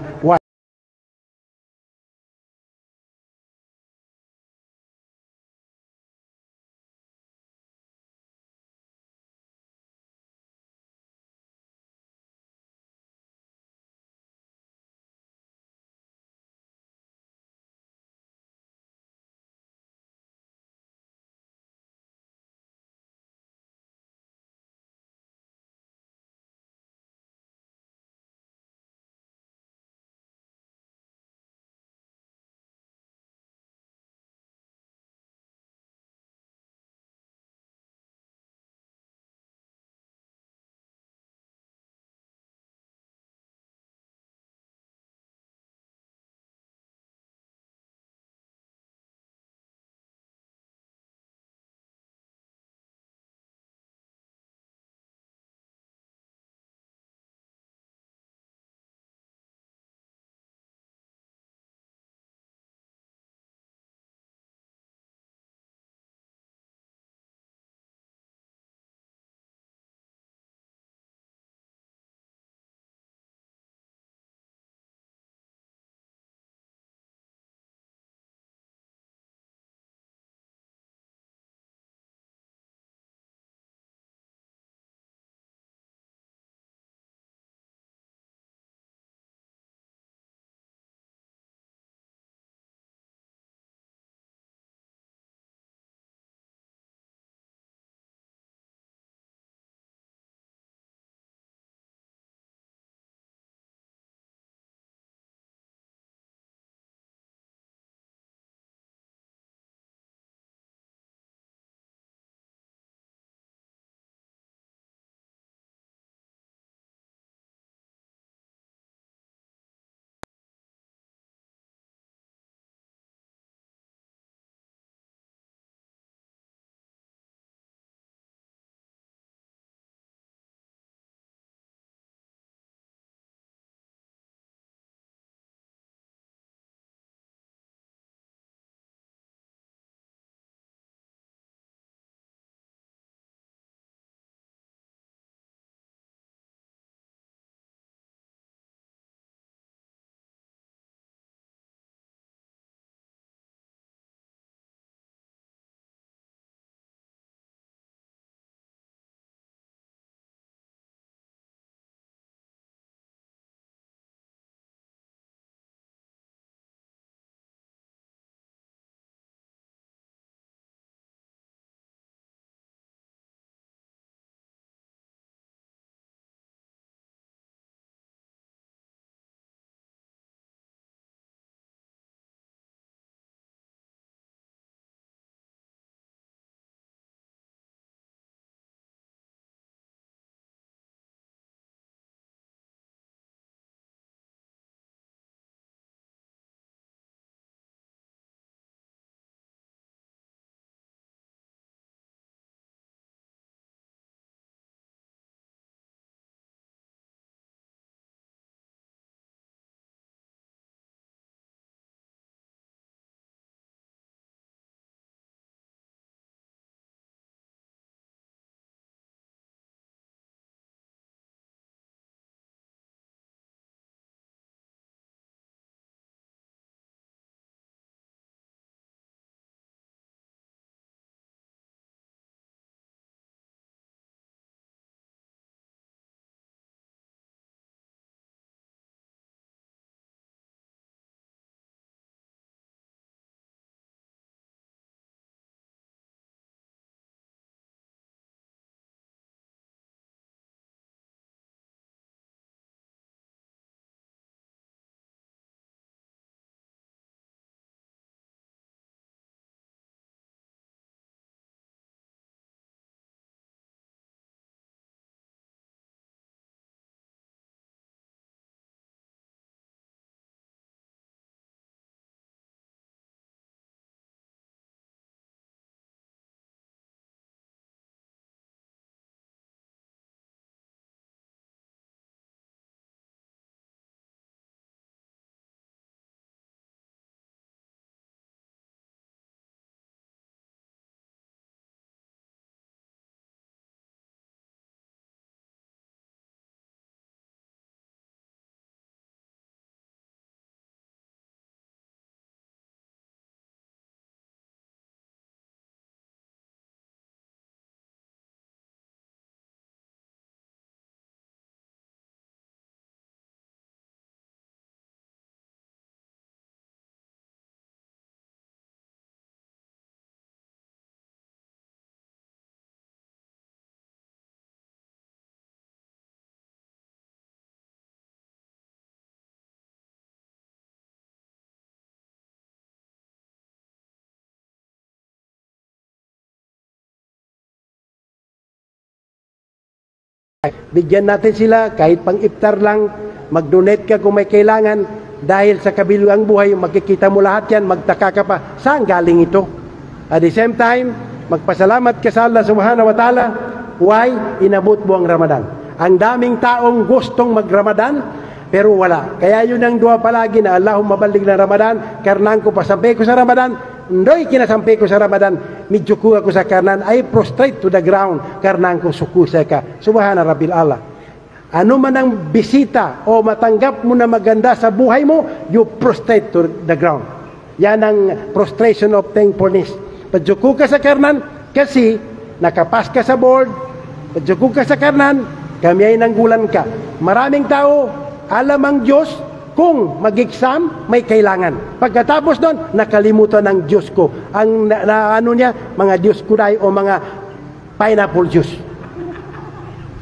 Bigyan natin sila kahit pang iftar lang, mag-donate ka kung may kailangan, dahil sa kabilang buhay, makikita mo lahat yan, magtaka ka pa, saan galing ito? At the same time, magpasalamat ka sa Allah subhanahu wa ta'ala, why? Inabot mo ang Ramadan. Ang daming taong gustong mag-Ramadan, pero wala. Kaya yun ang dua palagi na Allahumma balig na Ramadan, karnan ko pasampi ko sa Ramadan, ndoy kinasampi ko sa Ramadan, medyo ko ako sa karnan, I prostrate to the ground, karnan ko sukusa ka. Subhana Rabbil Allah. Ano man ang bisita o matanggap mo na maganda sa buhay mo, you prostrate to the ground. Yan ang prostration of thankfulness. Padjuko ka sa karnan, kasi nakapas ka sa board, padjuko ka sa karnan, kami ay nanggulan ka. Maraming tao, alam ang Diyos, kung mag-exam, may kailangan. Pagkatapos doon, nakalimutan ng Diyos ko. Ang ano niya, mga Diyos kuday o mga pineapple juice.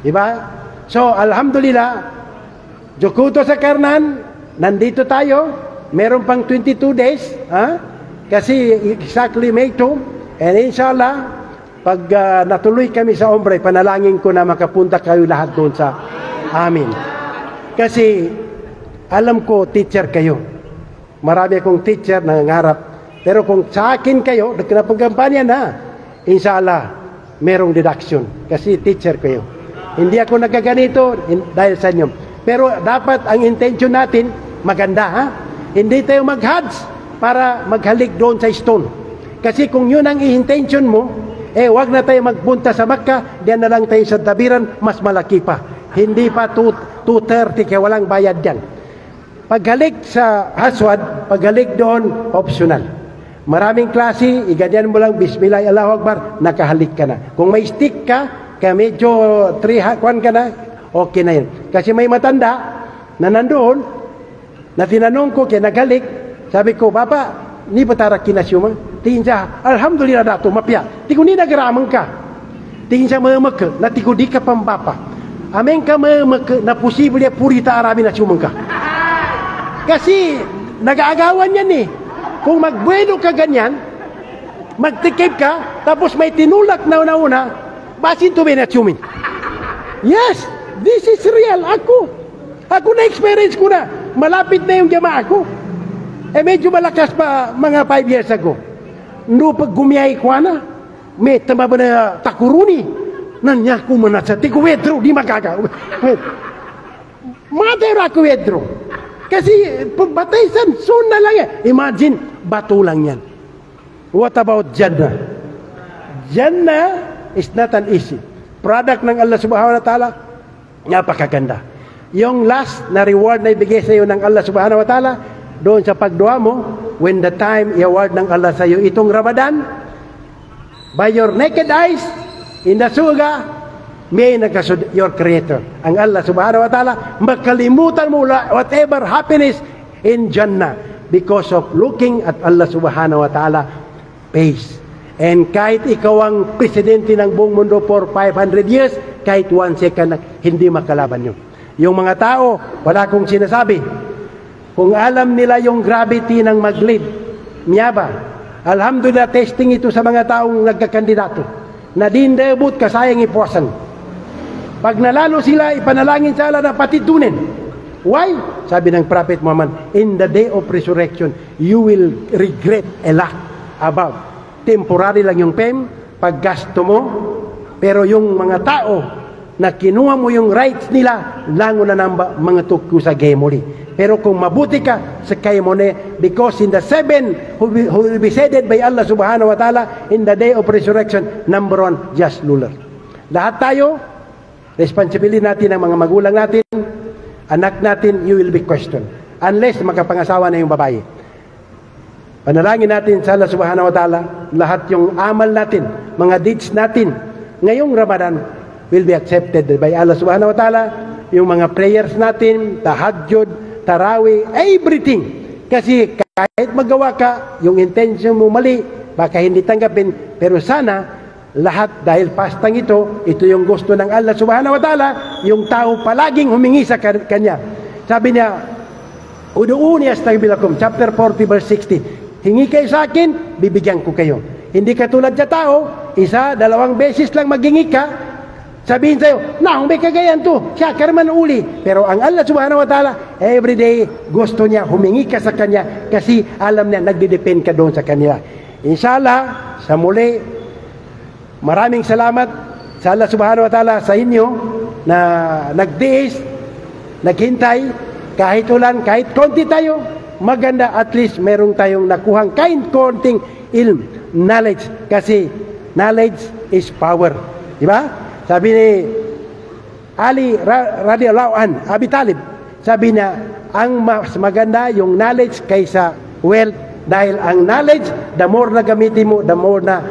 Diba? So, alhamdulillah, Jokuto sa karnan, nandito tayo. Meron pang 22 days. Kasi exactly May 2. And inshallah, pag natuloy kami sa Ombre, panalangin ko na makapunta kayo lahat doon sa amin. Kasi alam ko, teacher kayo. Marami akong teacher na nangarap. Pero kung sa akin kayo, nagkanapangampanya na, inshallah, merong deduction. Kasi teacher kayo. Hindi ako nagaganito dahil sa inyo. Pero dapat ang intention natin, maganda, ha? Hindi tayo mag-Hajj para maghalik doon sa stone. Kasi kung yun ang intention mo, wag na tayo magpunta sa Makkah, diyan na lang tayo sa Tabiran, mas malaki pa. Hindi pa 230 kaya walang bayad yan. Paghalik sa Aswad, paghalik doon, optional. Maraming klase, iganyan mo lang, Bismillah, Allahu Akbar, nakahalik ka na. Kung may stick ka, kaya medyo 3 kwan ka na, okay na yun. Kasi may matanda na nandoon, na tinanong ko, kaya naghalik, sabi ko, Papa, ni patara kinasyuma? Tingin siya, Alhamdulillah dato, mapya. Tigo ni nagaramang ka. Tingin siya mamaka, na tigo di ka pambapa. Amen ka mamaka, na posible ya purita arami na sumang ka. Kasi, nag-aagawan yan eh. Kung magbueno ka ganyan, magtikip ka, tapos may tinulak na una, basin to na sumin. Yes, this is real. Ako na-experience ko na. Malapit na yung jama ko. Medyo malakas pa mga 5 years ago. No, pag gumiyay ko na, may tama ba na takuruni? Nanya ko man sa tigo wedro, di magaga. Mother ako wedro. Kasi pagbatayan, soon na lang yan. Imagine, bato lang yan. What about Jannah? Jannah is not an easy. Product ng Allah subhanahu wa ta'ala, napakaganda. Yung last na reward na ibigay sa iyo ng Allah subhanahu wa ta'ala, doon sa pagdua mo, when the time i-award ng Allah sa iyo itong Ramadan, by your naked eyes, in the suga, may nagkasud your creator. Ang Allah subhanahu wa ta'ala, makalimutan mo whatever happiness in Jannah because of looking at Allah subhanahu wa ta'ala face. And kahit ikaw ang presidente ng buong mundo for 500 years, kahit 1 second, hindi makalaban yun. Yung mga tao, wala akong sinasabi. Kung alam nila yung gravity ng mag-lead, miyaba. Alhamdulillah, testing ito sa mga taong nagkakandidato. Na dindebut kasayang ipuwasan. Pag nalalo sila, ipanalangin sa Allah na patitunin. Why? Sabi ng Prophet Muhammad, in the day of resurrection, you will regret a lot about. Temporary lang yung fame, paggasto mo, pero yung mga tao na kinuha mo yung rights nila, lango na namba mga tukyo sa gemoli. Pero kung mabuti ka sa kaimone, because in the 7 who will be seated by Allah subhanahu wa ta'ala in the day of resurrection, number 1, just ruler. Lahat tayo, responsibility natin ng mga magulang natin, anak natin, you will be questioned. Unless makapangasawa na yung babae. Panalangin natin sa Allah subhanahu wa ta'ala, lahat yung amal natin, mga deeds natin, ngayong Ramadan, will be accepted by Allah subhanahu wa ta'ala. Yung mga prayers natin, tahajjud, Tarawih, everything. Kasi kahit magawa ka, yung intention mo mali, baka hindi tanggapin. Pero sana, lahat dahil pastang ito yung gusto ng Allah subhanahu wa ta'ala, yung tao palaging humingi sa kanya. Sabi niya, Udu'uni astaghfirullakum, chapter 40 verse 60. Hingi kayo sa akin, bibigyan ko kayo. Hindi katulad sa tao, 1, 2 beses lang maghingi ka, Sabihin sa'yo, may kagayan to, siya karman uli. Pero ang Allah subhanahu wa ta'ala, everyday gusto niya, humingi ka sa Kanya kasi alam niya, nagdidepend ka doon sa Kanya. Inshallah, sa muli, maraming salamat sa Allah subhanahu wa ta'ala sa inyo na nagdiis, naghintay, kahit ulan, kahit konti tayo, maganda at least merong tayong nakuhang kahit konting knowledge. Kasi knowledge is power. Diba? Sabi ni Ali radhiyallahu an, Abi Talib, sabi niya, ang mas maganda yung knowledge kaysa wealth. Dahil ang knowledge, the more na gamitin mo, the more na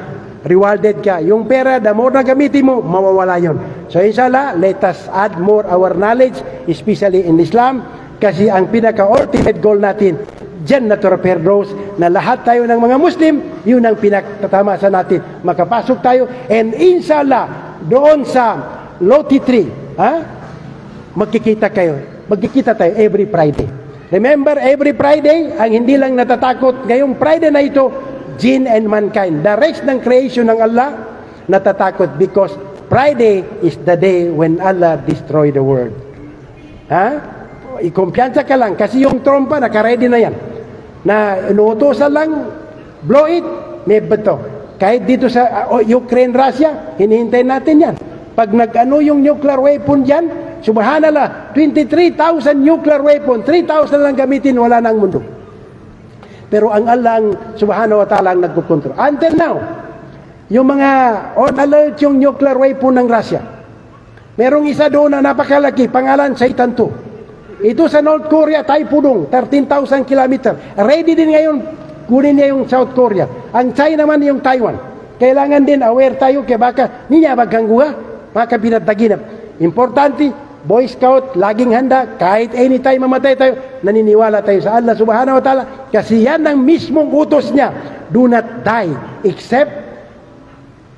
rewarded ka. Yung pera, the more na gamitin mo, mawawala yun. So inshallah, let us add more our knowledge, especially in Islam, kasi ang pinaka-ultimate goal natin, Jannatul Firdaus, na lahat tayo ng mga Muslim, yun ang pinagtatamasan natin. Makapasok tayo, and inshallah, doon sa Loti 3, magkikita tayo every Friday. Remember, every Friday, ang hindi lang natatakot, ngayong Friday na ito, jinn and mankind. The rest ng creation ng Allah, natatakot because Friday is the day when Allah destroy the world. Ikumpiyansa ka lang, kasi yung trompa, nakaready na yan. Na inuutosan lang, blow it, may bato. Kahit dito sa Ukraine, Russia, hinihintay natin yan. Pag nag-ano yung nuclear weapon dyan, subhanallah, 23,000 nuclear weapon, 3,000 lang gamitin, wala na ang mundo. Pero ang Allah, subhanahu wa ta'ala, ang nagkukontrol. Until now, yung mga on alert yung nuclear weapon ng Russia. Merong isa doon na napakalaki, pangalan Satan 2. Ito sa North Korea, Taipudong, 13,000 kilometer. Ready din ngayon, kunin niya yung South Korea. Ang China naman yung Taiwan. Kailangan din aware tayo, kaya baka niya maghangguha, maka pinataginap. Importante, Boy Scout, laging handa, kahit anytime mamatay tayo, naniniwala tayo sa Allah subhanahu wa ta'ala, kasi yan ang mismong utos niya. Do not die, except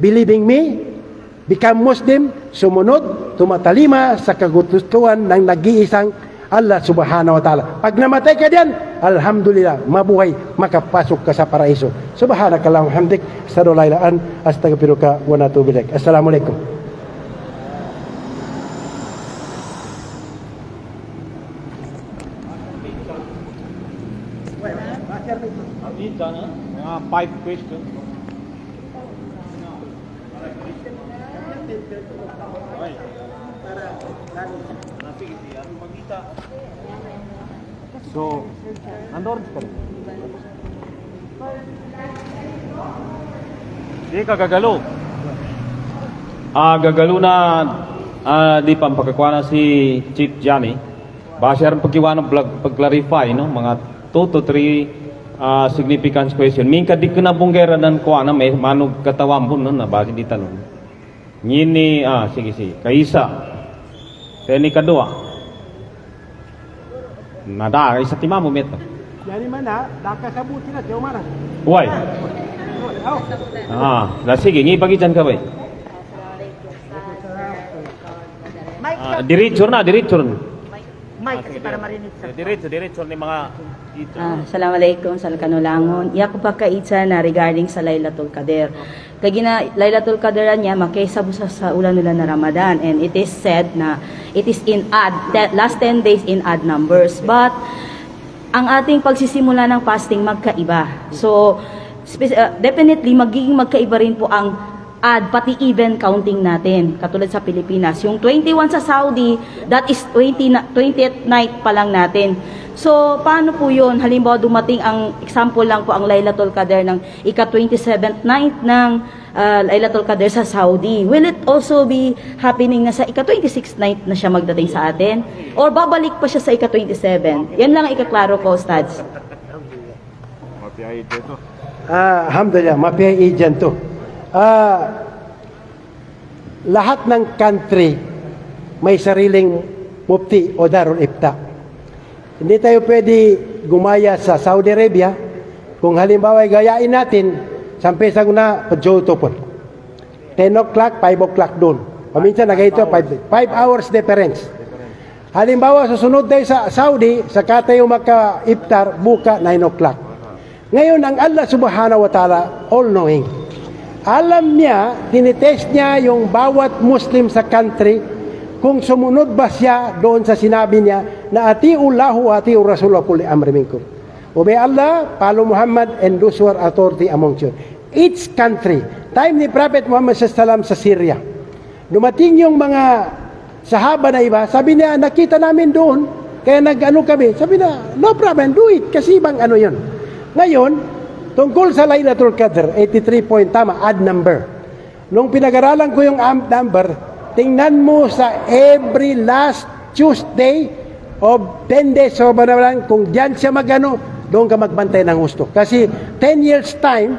believing me, become Muslim, sumunod, tumatalima sa kagustuhan ng nag-iisang Allah subhanahu wa ta'ala. Pag namatay ka diyan, alhamdulillah, mabuhay, makapasok ka sa paraiso. Subhanakallahumma hamdik, asyhadu an la ilaha illa anta, astaghfiruka wa atubu ilaik. Assalamualaikum. Mga 5 questions. So, andor ka rin. Di ka gagalo. Gagalo na di pampakakuha na si Chief Johnny. Base rin pagkiwa ng pag-clarify, no? Mga 2 to 3 significance question. Minka di ko na bunggera dan kuha na may manog katawang po nun na base di tanong. Ngini, sige, kaisa. Teni kadua. Nada, isa timamo meto. Yani mana, daka sabuti na, jauh mana? Why? Sige, ngipagi dyan ka ba? Diretso na. Mike, para marinig sa... Diretso ni mga... Assalamualaikum sa kanulangon. Iya ko pagkaitsa na regarding sa Laylatul Qadr. Kaya Laylatul Qadr niya makaysa sa ulan nila na Ramadan, and it is said na it is in last 10 days in odd numbers. But ang ating pagsisimula ng fasting magkaiba. So definitely magiging magkaiba rin po ang odd, pati even counting natin. Katulad sa Pilipinas, yung 21 sa Saudi, that is 20th night pa lang natin. So, paano po yun? Halimbawa, dumating ang, example lang po, ang Laylatul Qadr ng ika-27th night ng Laylatul Qadr sa Saudi. Will it also be happening na sa ika-26th night na siya magdating sa atin? Or babalik pa siya sa ika-27? Yan lang ikaklaro ko, Ustads. Alhamdulillah, mapiyay dyan to. Lahat ng country may sariling mufti o darul ifta. Hindi tayo pwede gumaya sa Saudi Arabia. Kung halimbawa ay gayain natin, sampai sa na padyoto po. 10 o'clock, 5 o'clock doon. Paminsan nagayito 5 hours difference. Halimbawa susunod tayo sa Saudi, saka tayo maka-iftar buka 9 o'clock. Ngayon ang Allah subhanahu wa ta'ala all knowing. alam niya, tinitest niya yung bawat Muslim sa country kung sumunod ba siya doon sa sinabi niya na atiullahu atiu Rasulullah kulli amri minkum. Obey Allah, follow Muhammad, and those who are authority among you. Each country, time ni Prophet Muhammad sallallahu sa Syria, dumating yung mga sahaba na iba, sabi niya, nakita namin doon, kaya nag-ano kami, sabi na, no problem, do it, kasi bang ano yun. Ngayon, tungkol sa Laylatul Qadr, 83 point, tama, odd number. Nung pinag-aralan ko yung number, tingnan mo sa every last Tuesday of 10 days, so ba kung diyan siya magano, doon ka magbantay ng gusto. Kasi 10 years time,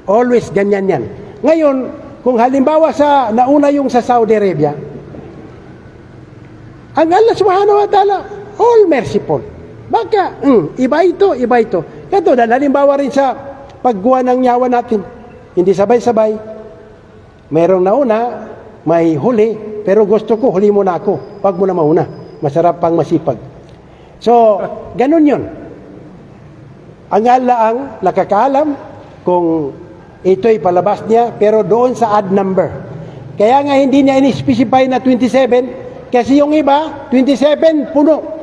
always ganyan yan. Ngayon, kung halimbawa sa nauna yung sa Saudi Arabia, ang Allah subhanahu wa ta'ala, all merciful. Baka, iba ito. Ito, halimbawa rin sa pagguha ng nyawa natin. Hindi sabay-sabay. Merong nauna, may huli, pero gusto ko, huli mo na ako. Wag mo na mauna. Masarap pang masipag. So, ganun yun. Ang Allah ang nakakaalam kung ito'y palabas niya, pero doon sa odd number. Kaya nga hindi niya in-specify na 27, kasi yung iba, 27, puno.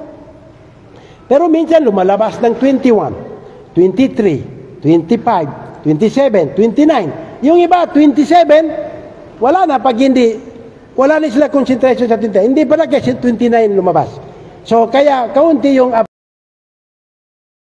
Pero minsan lumalabas ng 21, 23, 25, 27, 29. Yung iba, 27, wala na pag hindi, wala na sila concentration sa 29. Hindi pala kasi 29 lumabas. So kaya kaunti yung